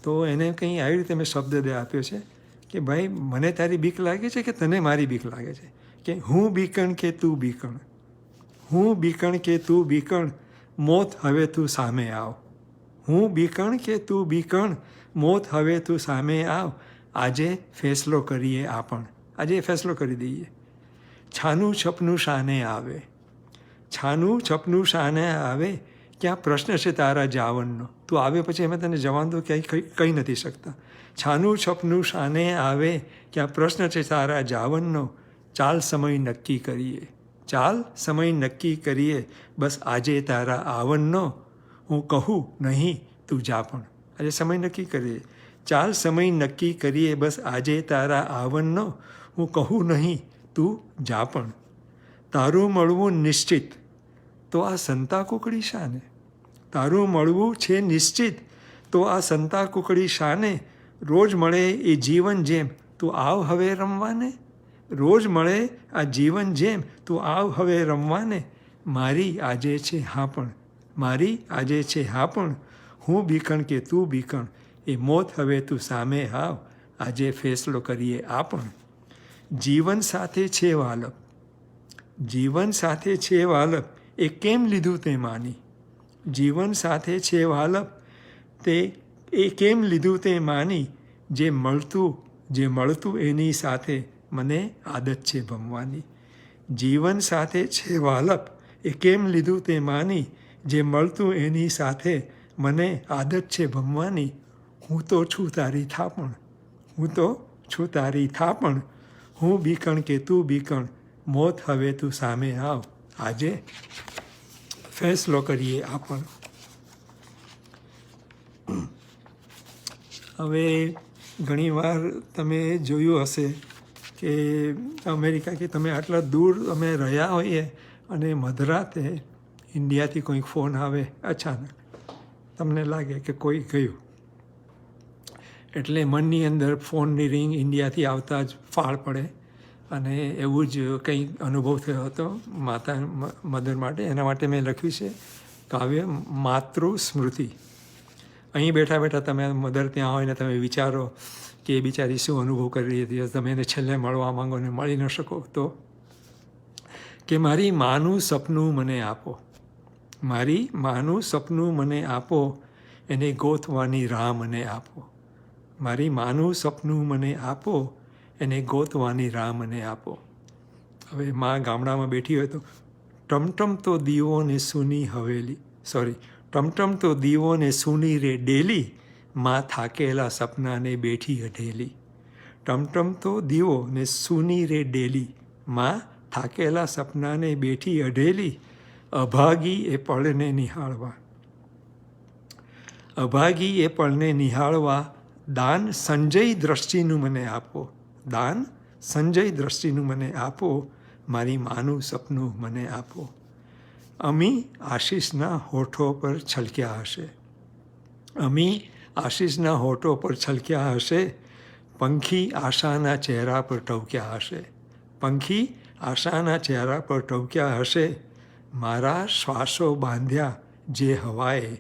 તો એને કંઈ આવી રીતે મેં શબ્દ આપ્યો છે કે ભાઈ મને તારી બીક લાગે છે કે તને મારી બીક લાગે છે. કે હું બીકણ કે તું બીકણ, હું બીકણ કે તું બીકણ, મોત હવે તું સામે આવ, હું બીકણ કે તું બીકણ, મોત હવે તું સામે આવ, આજે ફેસલો કરીએ આપણ, આજે ફેસલો કરી દઈએ. છાનું છપનું શાને આવે, છાનું છપનું શાને આવે, ક્યાં પ્રશ્ન છે તારા જાવનનો, તું આવે પછી અમે તને જવાન તો ક્યાંય કહી નથી શકતા. છાનું છપનું શાને આવે, ક્યાં પ્રશ્ન છે તારા જાવનનો, ચાલ સમય નક્કી કરીએ, ચાલ સમય નક્કી કરીએ, બસ આજે તારા આવનનો, હું કહું નહીં તું જા પણ, આજે સમય નક્કી કરીએ, ચાલ સમય નક્કી કરીએ, બસ આજે તારા આવનનો, હું કહું નહીં તું જા પણ. તારું મળવું નિશ્ચિત તો આ સંતા કુકડી શાને, તારું મળવું છે નિશ્ચિત તો આ સંતા કુકડી શાને, રોજ મળે એ જીવન જેમ તું આવ હવે રમવાને, રોજ મળે આ જીવન જેમ તું આવ હવે રમવાને, મારી આજે છે હા પણ, મારી આજે છે હા પણ, હું બીકણ કે તું બીકણ, એ મોત હવે તું સામે આવ, આજે ફેસલો કરીએ આ પણ. જીવન સાથે છે વાલપ, જીવન સાથે છે વાલપ, એ કેમ લીધું તે માની, જીવન સાથે છે વાલપ, તે એ કેમ લીધું તે માની, જે મળતું એની સાથે મને આદત છે ભમવાની. જીવન સાથે છે વાલપ, એ કેમ લીધું તે માની, જે મળતું એની સાથે મને આદત છે ભમવાની, હું તો છું તારી થાપણ, હું તો છું તારી થાપણ, હું બીકણ કે તું બીકણ, મોત હવે તું સામે આવ, આજે ફેંસલો કરીએ આપણ. હવે ઘણીવાર તમે જોયું હશે કે અમેરિકા કે તમે આટલા દૂર અમે રહ્યા હોઈએ અને મધરાતે ઇન્ડિયાથી કોઈક ફોન આવે અચાનક, તમને લાગે કે કોઈ ગયું, એટલે મનની અંદર ફોનની રિંગ ઇન્ડિયાથી આવતા જ ફાળ પડે. અને એવું જ કંઈ અનુભવ થયો હતો મધર માટે. એના માટે મેં લખ્યું છે કાવ્ય માતૃ સ્મૃતિ. અહીં બેઠા બેઠા તમે મધર ત્યાં હોય ને તમે વિચારો કે એ બિચારી શું અનુભવ કરી રહી હતી, તમે એને છેલ્લે મળવા માંગો ને મળી ન શકો તો, કે મારી માનું સપનું મને આપો, મારી માનું સપનું મને આપો, એને ગોતવાની રાહ મને આપો, મારી માનું સપનું મને આપો, એને ગોતવાની રાહ મને આપો. હવે માં ગામડામાં બેઠી હોય તો ટમટમ તો દીવો ને સૂની હવેલી, ટમટમ તો દીવો ને સૂની રે ડેલી, માં થાકેલા સપનાને બેઠી અઢેલી. ટમટમ તો દીવો ને સૂની રે ડેલી, માં થાકેલા સપનાને બેઠી અઢેલી, અભાગી એ પળને નિહાળવા, અભાગી એ પળને નિહાળવા, દાન સંજય દ્રષ્ટિનું મને આપો, દાન સંજય દ્રષ્ટિનું મને આપો, મારી માનું સપનું મને આપો. અમી આશીષના હોઠો પર છલક્યા હશે, અમી આશીષના હોઠો પર છલક્યા હશે, પંખી આશાના ચહેરા પર ટવક્યા હશે, પંખી આશાના ચહેરા પર ટવક્યા હશે, મારા શ્વાસો બાંધ્યા જે હવાએ,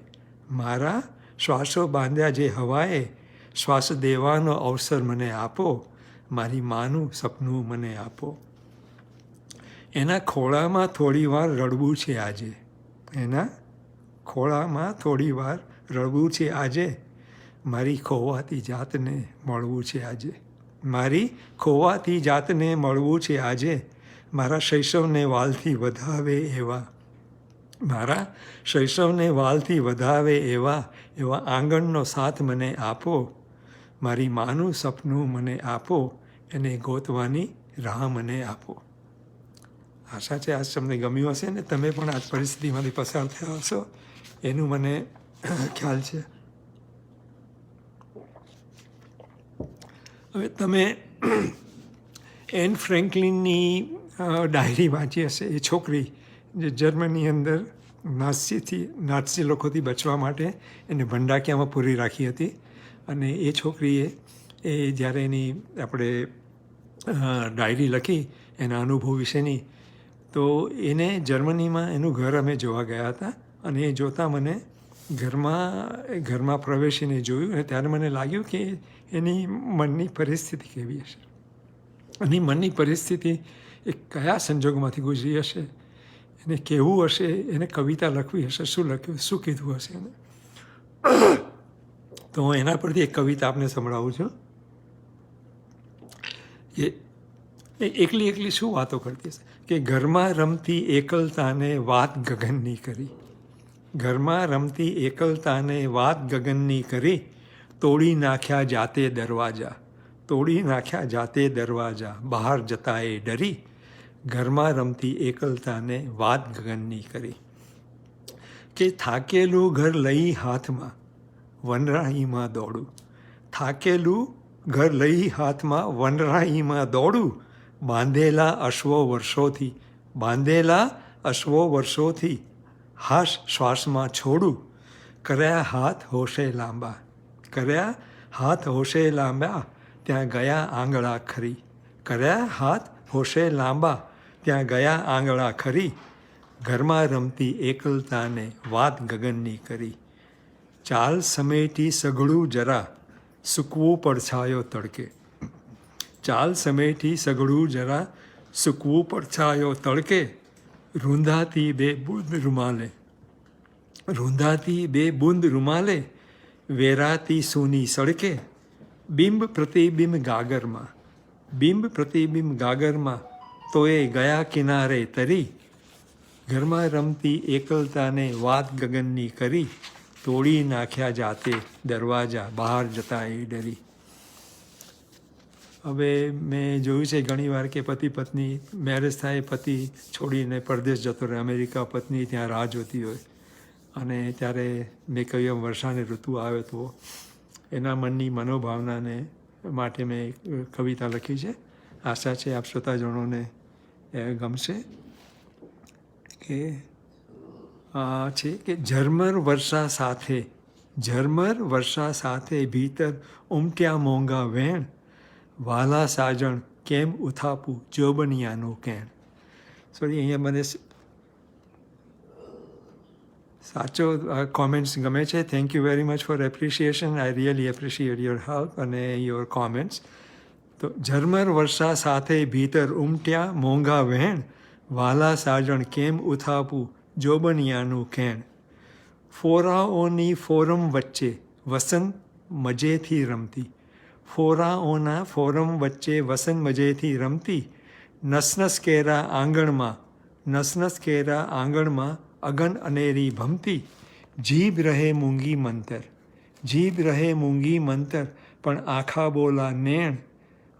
મારા શ્વાસો બાંધ્યા જે હવાએ, શ્વાસ દેવાનો અવસર મને આપો, મારી માનું સપનું મને આપો. એના ખોળામાં થોડી વાર રડવું છે આજે, એના ખોળામાં થોડી વાર રડવું છે આજે, મારી ખોવાતી જાતને મળવું છે આજે, મારી ખોવાતી જાતને મળવું છે આજે, મારા શૈશવને વાલથી વધાવે એવા, મારા શૈશવને વાલથી વધાવે એવા, એવા આંગણનો સાથ મને આપો, મારી માનું સપનું મને આપો, એને ગોતવાની રાહ મને આપો. આશા છે આજ તમને ગમ્યું હશે ને તમે પણ આ પરિસ્થિતિમાંથી પસાર થયા હશો એનું મને ખ્યાલ છે. હવે તમે એન ફ્રેન્કલિનની ડાયરી વાંચી હશે. એ છોકરી જે જર્મની અંદર નાઝી લોકોથી બચવા માટે એને ભંડાકીયામાં પૂરી રાખી હતી. અને એ છોકરીએ જ્યારે એની આપણે ડાયરી લખી એના અનુભવ વિશેની, તો એને જર્મનીમાં એનું ઘર અમે જોવા ગયા હતા. અને એ જોતાં મને ઘરમાં પ્રવેશીને જોયું અને ત્યારે મને લાગ્યું કે એની મનની પરિસ્થિતિ કેવી હશે, એની મનની પરિસ્થિતિ એ કયા સંજોગોમાંથી ગુજરી હશે, એને કેવું હશે, એને કવિતા લખવી હશે, શું લખ્યું, શું કીધું હશે એને. તો હું એના પરથી એક કવિતા આપને સંભળાવું છું કે એકલી એકલી શું વાતો કરતી હશે, કે ઘરમાં રમતી એકલતાને વાત ગગનની કરી, ઘરમાં રમતી એકલતાને વાત ગગનની કરી, તોડી નાખ્યા જાતે દરવાજા, તોડી નાખ્યા જાતે દરવાજા, બહાર જતાંય ડરી, ઘરમાં રમતી એકલતાને વાત ગગનની કરી. કે થાકેલું ઘર લઈ હાથમાં વનરાઈમાં દોડું, થાકેલું ઘર લઈ હાથમાં વનરાઈમાં દોડું, બાંધેલા અશ્વો વર્ષોથી, બાંધેલા અશ્વો વર્ષોથી, હાશ શ્વાસમાં છોડું, કર્યા હાથ હોશે લાંબા, કર્યા હાથ હોશે લાંબા, ત્યાં ગયા આંગળા ખરી, કર્યા હાથ હોશે લાંબા, ત્યાં ગયા આંગળા ખરી, ઘરમાં રમતી એકલતાને વાત ગગનની કરી. ચાલ સમેટી સઘળું જરા, સૂકવું પડછાયો તડકે, ચાલ સમેટી સઘળું જરા, સૂકવું પડછાયો તડકે, રૂંધાતી બે બૂંદ રૂમાલે, રૂંધાતી બે બૂંદ રૂમાલે, વેરાતી સૂની સડકે, બિંબ પ્રતિબિંબ ગાગરમાં, બિંબ પ્રતિબિંબ ગાગરમાં, તો એ ગયા કિનારે તરી, ઘરમાં રમતી એકલતાને વાત ગગનની કરી, તોડી નાખ્યા જાતે દરવાજા, બહાર જતા એ ડરી. હવે મેં જોયું છે ઘણીવાર કે પતિ પત્ની મેરેજ થાય, પતિ છોડીને પરદેશ જતો રહે અમેરિકા, પત્ની ત્યાં રાહ જોતી હોય, અને ત્યારે મેં કહ્યું વર્ષાની ઋતુ આવે તો એના મનની મનોભાવનાને માટે મેં એક કવિતા લખી છે. આશા છે આપ શ્રોતાજનોને ગમશે. કે આ છે કે ઝરમર વર્ષા સાથે ભીતર ઉમટ્યા મોંઘા વેણ, વાલા સાજણ કેમ ઉથાપું જોબનિયાનું કેણ. સોરી, અહીંયા મને સાચો કોમેન્ટ્સ ગમે છે. Thank you very much for appreciation. I really appreciate your help અને યોર કોમેન્ટ્સ. તો ઝરમર વર્ષા સાથે ભીતર ઉમટ્યા મોંઘા વહેણ, વાલા સાજણ કેમ ઉથાપું જોબનિયાનું કેણ. ફોરાઓની ફોરમ વચ્ચે વસંત મજેથી રમતી, ફોરાઓના ફોરમ વચ્ચે વસંત મજેથી રમતી, નસનસ કેરા આંગણમાં અગન અનેરી ભમતી, જીભ રહે મૂંગી મંતર પણ આખા બોલા નેણ,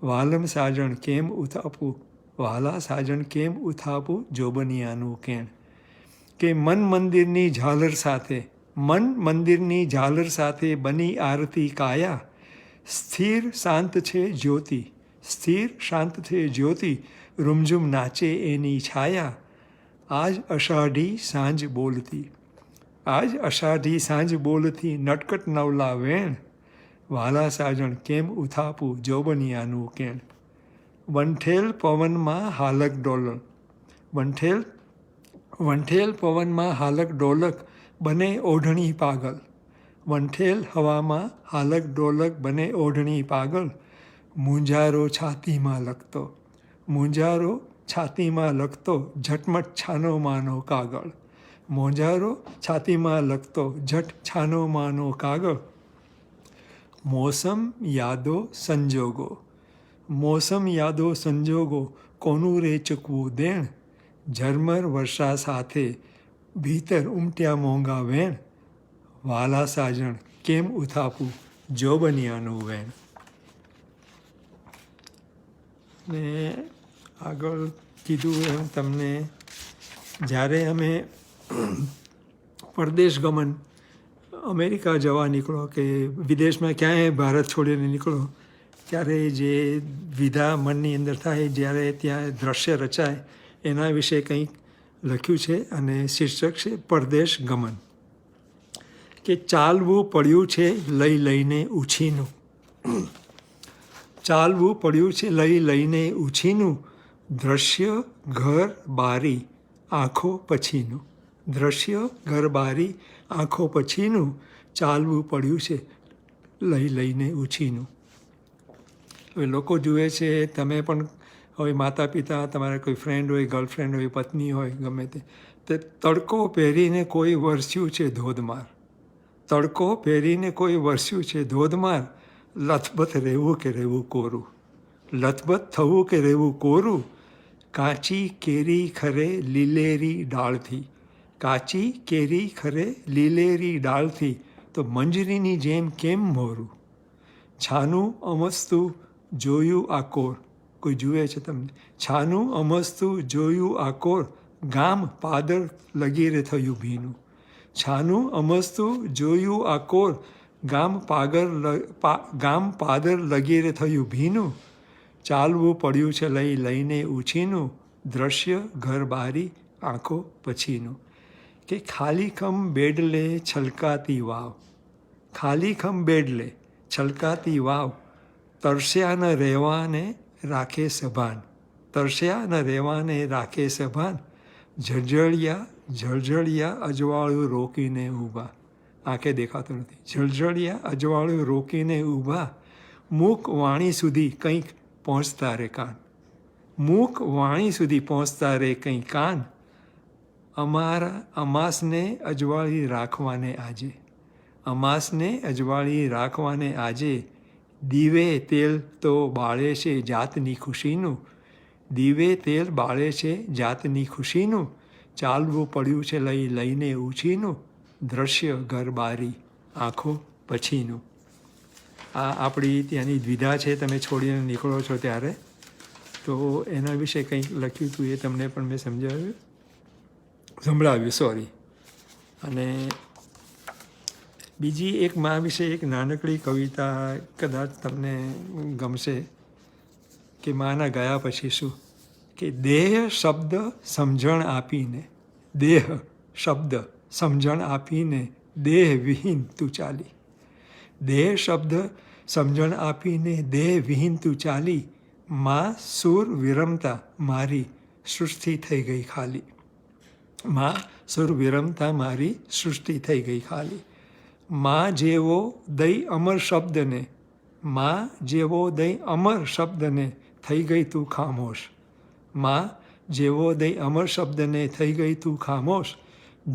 વાલા સાજણ કેમ ઉથાપું જોબનિયાનું કેણ. કે મન મંદિરની ઝાલર સાથે બની આરતી કાયા, સ્થિર શાંત છે જ્યોતિ રૂમઝુમ નાચે એની છાયા. આજ અષાઢી સાંજ બોલતી નટકટ નવલા વેણ, વાલા સાજણ કેમ ઉથાપું જોબનિયાનું કેણ. વંઠેલ પવનમાં હાલક ડોલક બને ઓઢણી પાગલ, વંઠેલ હવામાં હાલક ડોલક બને ઓઢણી પાગલ, મૂંઝારો છાતીમાં લખતો ઝટમટ છાનો માનો કાગળ. મોસમ યાદો સંજોગો કોનું રે ચૂકવું દેણ, ઝરમર વર્ષા સાથે ભીતર ઉમટ્યા મોંઘા વેણ, વાલા સાજણ કેમ ઉથાપું જોબનિયાનું વેણ. ને આગળ કીધું એમ તમને, જ્યારે અમે પરદેશ ગમન અમેરિકા જવા નીકળો કે વિદેશમાં ક્યાંય ભારત છોડીને નીકળો, ત્યારે જે વિધા મનની અંદર થાય જ્યારે ત્યાં દ્રશ્ય રચાય એના વિશે કંઈક લખ્યું છે અને શીર્ષક છે પરદેશ ગમન. કે ચાલવું પડ્યું છે લઈ લઈને ઉછીનું, દ્રશ્ય ઘર બારી આંખો પછીનું, ચાલવું પડ્યું છે લઈ લઈને ઉછીનું. હવે લોકો જુએ છે, તમે પણ હવે માતા પિતા, તમારા કોઈ ફ્રેન્ડ હોય, ગર્લફ્રેન્ડ હોય, પત્ની હોય, ગમે તે તડકો પહેરીને કોઈ વરસ્યું છે ધોધમાર, લથબથ થવું કે રહેવું કોરું, કાચી કેરી ખરે લીલેરી ડાળથી, તો મંજરીની જેમ કેમ મોરું. છાનું અમસ્તું જોયું આકોર, કોઈ જુએ છે તમને, છાનું અમસ્તું જોયું આકોર, ગામ પાદર લગીરે થયું ભીનું. છાનું અમસ્તું જોયું આકોર, ગામ પાદર લગીરે થયું ભીનું, ચાલવું પડ્યું છે લઈ લઈને ઉછીનું, દ્રશ્ય ઘર બારી આંખો પછીનું. કે ખાલીખમ બેડલે છલકાતી વાવ, તરસ્યા ન રહેવાને રાખે સભાન, ઝળઝળિયા અજવાળું રોકીને ઊભા, આંખે દેખાતું નથી, ઝળઝળિયા અજવાળું રોકીને ઊભા, મૂક વાણી સુધી કંઈક પહોંચતા રે કંઈ કાન, અમાસને અજવાળી રાખવાને આજે, દીવે તેલ તો બાળે છે જાતની ખુશીનું, ચાલવું પડ્યું છે લઈને ઉછીનું, દ્રશ્ય ઘર બારી આંખો પછીનું. આ આપણી ત્યાંની દ્વિધા છે. તમે છોડીને નીકળો છો ત્યારે તો એના વિશે કંઈક લખ્યું હતું, એ તમને પણ મેં સંભળાવ્યું સોરી. અને બીજી એક મા વિશે એક નાનકડી કવિતા કદાચ તમને ગમશે કે માના ગયા પછી શું કે દેહ શબ્દ સમજણ આપીને, દેહ શબ્દ સમજણ આપીને દેહ વિહીન તું ચાલી. દેહ શબ્દ સમજણ આપીને દેહ વિહીન તું ચાલી. માં સુર વિરમતા મારી સૃષ્ટિ થઈ ગઈ ખાલી. માં સુર વિરમતા મારી સૃષ્ટિ થઈ ગઈ ખાલી. માં જેવો દઈ અમર શબ્દને, માં જેવો દઈ અમર શબ્દને થઈ ગઈ તું ખામોશ. માં જેવો દઈ અમર શબ્દને થઈ ગઈ તું ખામોશ.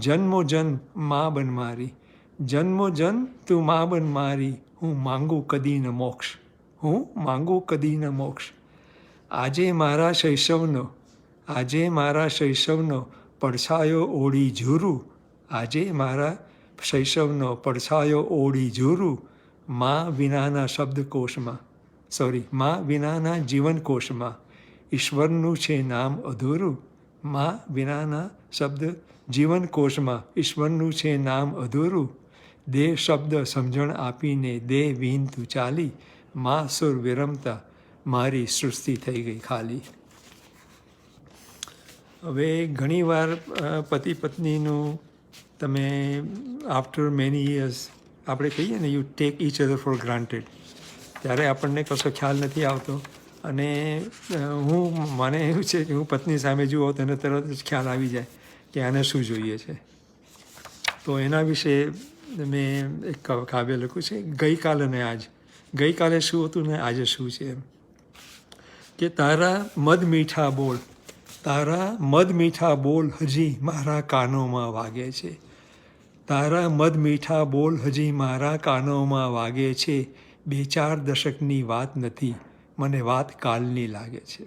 જન્મો જન્મ માં બન મારી, જન્મો જન્મ તું માં બન મારી. હું માંગુ કદી ન મોક્ષ, હું માંગુ કદી ન મોક્ષ. આજે મારા શૈશવનો, આજે મારા શૈશવનો પડછાયો ઓળી ઝૂરું. આજે મારા શૈશવનો પડછાયો ઓળી ઝૂરું. માં વિનાના શબ્દકોશમાં, માં વિનાના જીવનકોશમાં ઈશ્વરનું છે નામ અધૂરું. માં વિનાના શબ્દ જીવનકોશમાં ઈશ્વરનું છે નામ અધૂરું. દેહ શબ્દ સમજણ આપીને દેહ વિહીન તું ચાલી. માં સુર વિરમતા મારી સૃષ્ટિ થઈ ગઈ ખાલી. હવે ઘણીવાર પતિ પત્નીનું તમે આફ્ટર મેની યર્સ આપણે કહીએ ને you take each other four granted, ત્યારે આપણને કશો ખ્યાલ નથી આવતો. અને મને એવું છે કે હું પત્ની સામે જુઓ તો એને તરત જ ખ્યાલ આવી જાય કે આને શું જોઈએ છે. તો એના વિશે મેં એક કાવ્ય લખ્યું છે, ગઈકાલ અને આજ. ગઈકાલે શું હતું ને આજે શું છે એમ. કે તારા મધ મીઠા બોલ, તારા મધ મીઠા બોલ હજી મારા કાનોમાં વાગે છે. તારા મધ મીઠા બોલ હજી મારા કાનોમાં વાગે છે. 2-4 દશકની વાત નથી, મને વાત કાલની લાગે છે.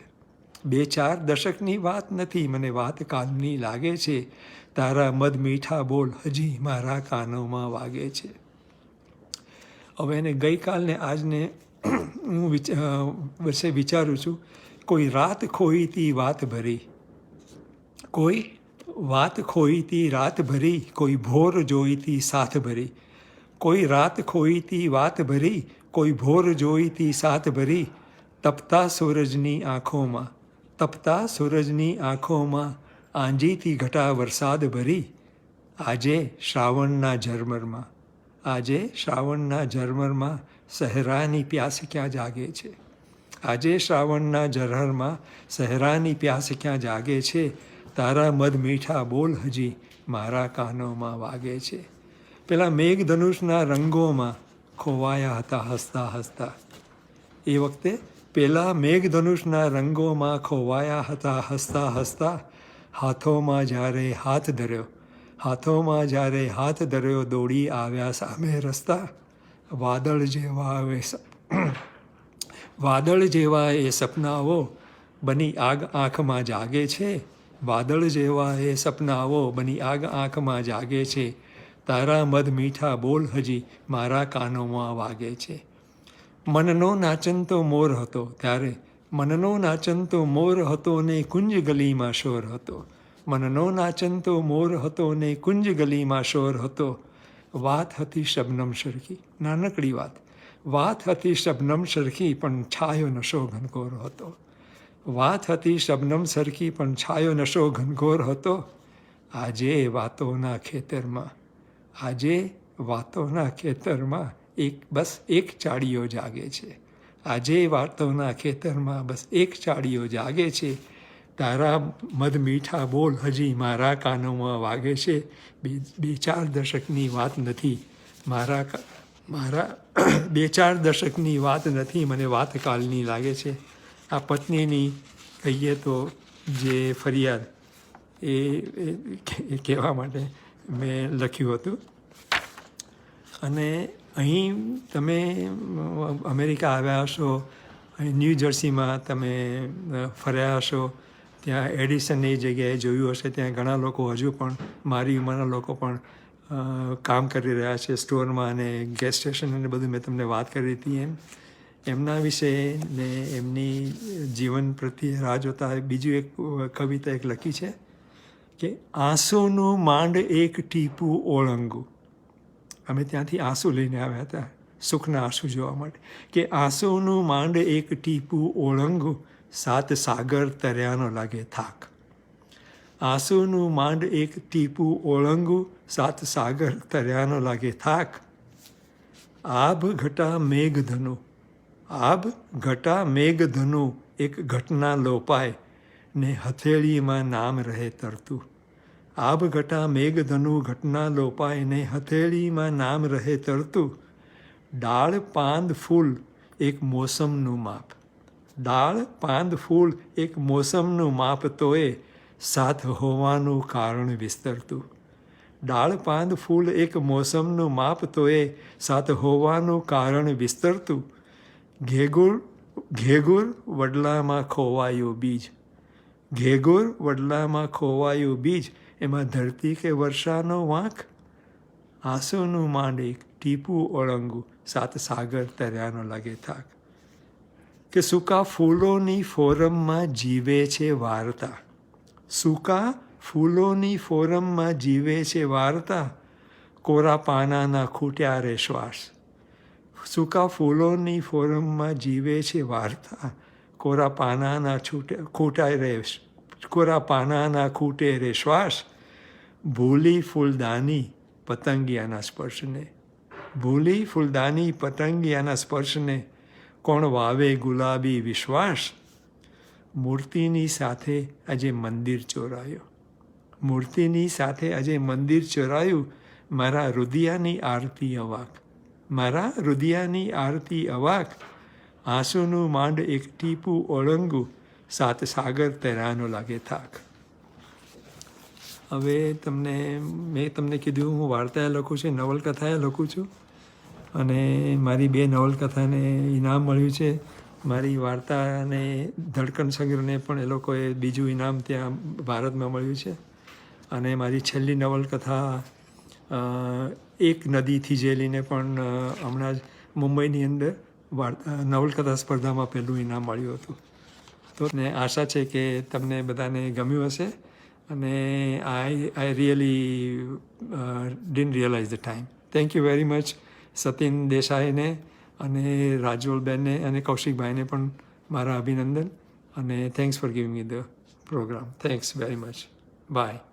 2-4 દશકની વાત નથી, મને વાત કાલની લાગે છે. તારા મધ મીઠા બોલ હજી મારા કાનોમાં વાગે છે. હવે એને ગઈકાલને આજને હું વચ્ચે વિચારું છું. કોઈ રાત ખોઈતી વાત ભરી, કોઈ વાત ખોઈતી રાત ભરી, કોઈ ભોર જોઈતી સાથ ભરી. કોઈ રાત ખોઈતી વાત ભરી, કોઈ ભોર જોઈતી સાથ ભરી. તપતા સૂરજની આંખોમાં, તપતા સૂરજની આંખોમાં આંજીથી ઘટા વરસાદ ભરી. આજે શ્રાવણના ઝરમરમાં, આજે શ્રાવણના ઝરમરમાં સહેરાની પ્યાસ ક્યાં જાગે છે. આજે શ્રાવણના ઝરમરમાં સહેરાની પ્યાસ ક્યાં જાગે છે. તારા મધ મીઠા બોલ હજી મારા કાનોમાં વાગે છે. પેલા મેઘધનુષના રંગોમાં ખોવાયા હતા હસતા હસતા. એ વખતે પેલા મેઘધનુષના રંગોમાં ખોવાયા હતા હસતા હસતા. હાથોમાં જ્યારે હાથ ધર્યો, હાથોમાં જ્યારે હાથ ધર્યો દોડી આવ્યા સામે રસ્તા. વાદળ જેવા વાદળ જેવા એ સપનાઓ બની આગ આંખમાં જાગે છે. વાદળ જેવા એ સપનાઓ બની આગ આંખમાં જાગે છે. તારા મધ મીઠા બોલ હજી મારા કાનોમાં વાગે છે. મનનો નાચનતો મોર હતો ત્યારે, મનનો નાચનતો મોર હતો ને કુંજ ગલીમાં શોર હતો. મનનો નાચનતો મોર હતો ને કુંજ ગલીમાં શોર હતો. વાત હતી શબનમ સરખી, નાનકડી વાત. વાત હતી શબનમ સરખી પણ છાયો નશો ઘનઘોર હતો. વાત હતી શબનમ સરખી પણ છાયો નશો ઘનઘોર હતો. આજે વાતોના ખેતરમાં, આજે વાતોના ખેતરમાં બસ એક ચાળીઓ જાગે છે. આજે વાતોના ખેતરમાં બસ એક ચાળીઓ જાગે છે. તારા મધ મીઠા બોલ હજી મારા કાનોમાં વાગે છે. 2-4 દશકની વાત નથી, મારા 2-4 દશકની વાત નથી, મને વાત કાલની લાગે છે. આ પત્નીની કહીએ તો જે ફરિયાદ એ કહેવા માટે મેં લખ્યું હતું. અને અહીં તમે અમેરિકા આવ્યા હશો, અહીં ન્યૂ જર્સીમાં તમે ફર્યા હશો, ત્યાં એડિસનની જગ્યાએ જોયું હશે. ત્યાં ઘણા લોકો હજુ પણ મારી ઉંમરના લોકો પણ કામ કરી રહ્યા છે સ્ટોરમાં અને ગેસ સ્ટેશન અને બધું મેં તમને વાત કરી હતી એમના વિશે ને એમની જીવન પ્રત્યે રાહ જોતા બીજું એક કવિતા એક લખી છે કે આંસુનું માંડ એક ટીપું ઓળંગું. અમે ત્યાંથી આંસુ લઈને આવ્યા હતા સુખના આંસુ જોવા માટે કે આંસુનું માંડ એક ટીપું ઓળંગું સાત સાગર તર્યાનો લાગે થાક. આંસુનું માંડ એક ટીપું ઓળંગું સાત સાગર તર્યાનો લાગે થાક. આભ ઘટા મેઘધનુ આભ ઘટા મેઘધનુ એક ઘટના લોપાય ને હથેળીમાં નામ રહે તરતું. આભ ઘટા મેઘધનુ ઘટના લોપાય ને હથેળીમાં નામ રહે તરતું. ડાળ પાંદ ફૂલ એક મોસમનું માપ ડાળ પાંદ ફૂલ એક મોસમનું માપ તોય સાથ હોવાનું કારણ વિસ્તરતું. ડાળ પાંદ ફૂલ એક મોસમનું માપ તોય સાથ હોવાનું કારણ વિસ્તરતું. ઘેઘુર ઘેઘુર વડલામાં ખોવાયું બીજ ઘેઘુર વડલામાં ખોવાયું બીજ એમાં ધરતી કે વર્ષાનો વાંક. આંસુનું માંડ એક ટીપું ઓળંગું સાત સાગર તર્યાનો લાગે થાક. કે સૂકા ફૂલોની ફોરમમાં જીવે છે વાર્તા સૂકા ફૂલોની ફોરમમાં જીવે છે વાર્તા. કોરા પાનાના ખૂટ્યા રે શ્વાસ સૂકા ફૂલોની ફોરમમાં જીવે છે વાર્તા. કોરા પાનાના કોરા પાનાના ખૂટે રે શ્વાસ. ભૂલી ફૂલદાની પતંગિયાના સ્પર્શને ભૂલી ફૂલદાની પતંગિયાના સ્પર્શને કોણ વાવે ગુલાબી વિશ્વાસ. મૂર્તિની સાથે આજે મંદિર ચોરાયું મૂર્તિની સાથે આજે મંદિર ચોરાયું. મારા રુદિયાની આરતી અવાક મારા રુદિયાની આરતી અવાક. આંસુનું માંડ એક ટીપું ઓળંગું સાત સાગર તર્યાનો લાગે થાક. હવે મેં તમને કીધું હું વાર્તાએ લખું છું નવલકથાએ લખું છું અને મારી 2 નવલકથાને ઇનામ મળ્યું છે. મારી વાર્તા અને ધડકન સંગ્રહને પણ એ લોકોએ બીજું ઇનામ ત્યાં ભારતમાં મળ્યું છે. અને મારી છેલ્લી નવલકથા એક નદીથી જેલીને પણ હમણાં જ મુંબઈની અંદર નવલકથા સ્પર્ધામાં પહેલું ઇનામ મળ્યું હતું. તો ને આશા છે કે તમને બધાને ગમ્યું હશે અને I really didn't realise the time. Thank you very much Satin દેસાઈને અને રાજુલબેનને અને કૌશિકભાઈને પણ મારા અભિનંદન અને thanks for giving me the programme. Thanks very much. By.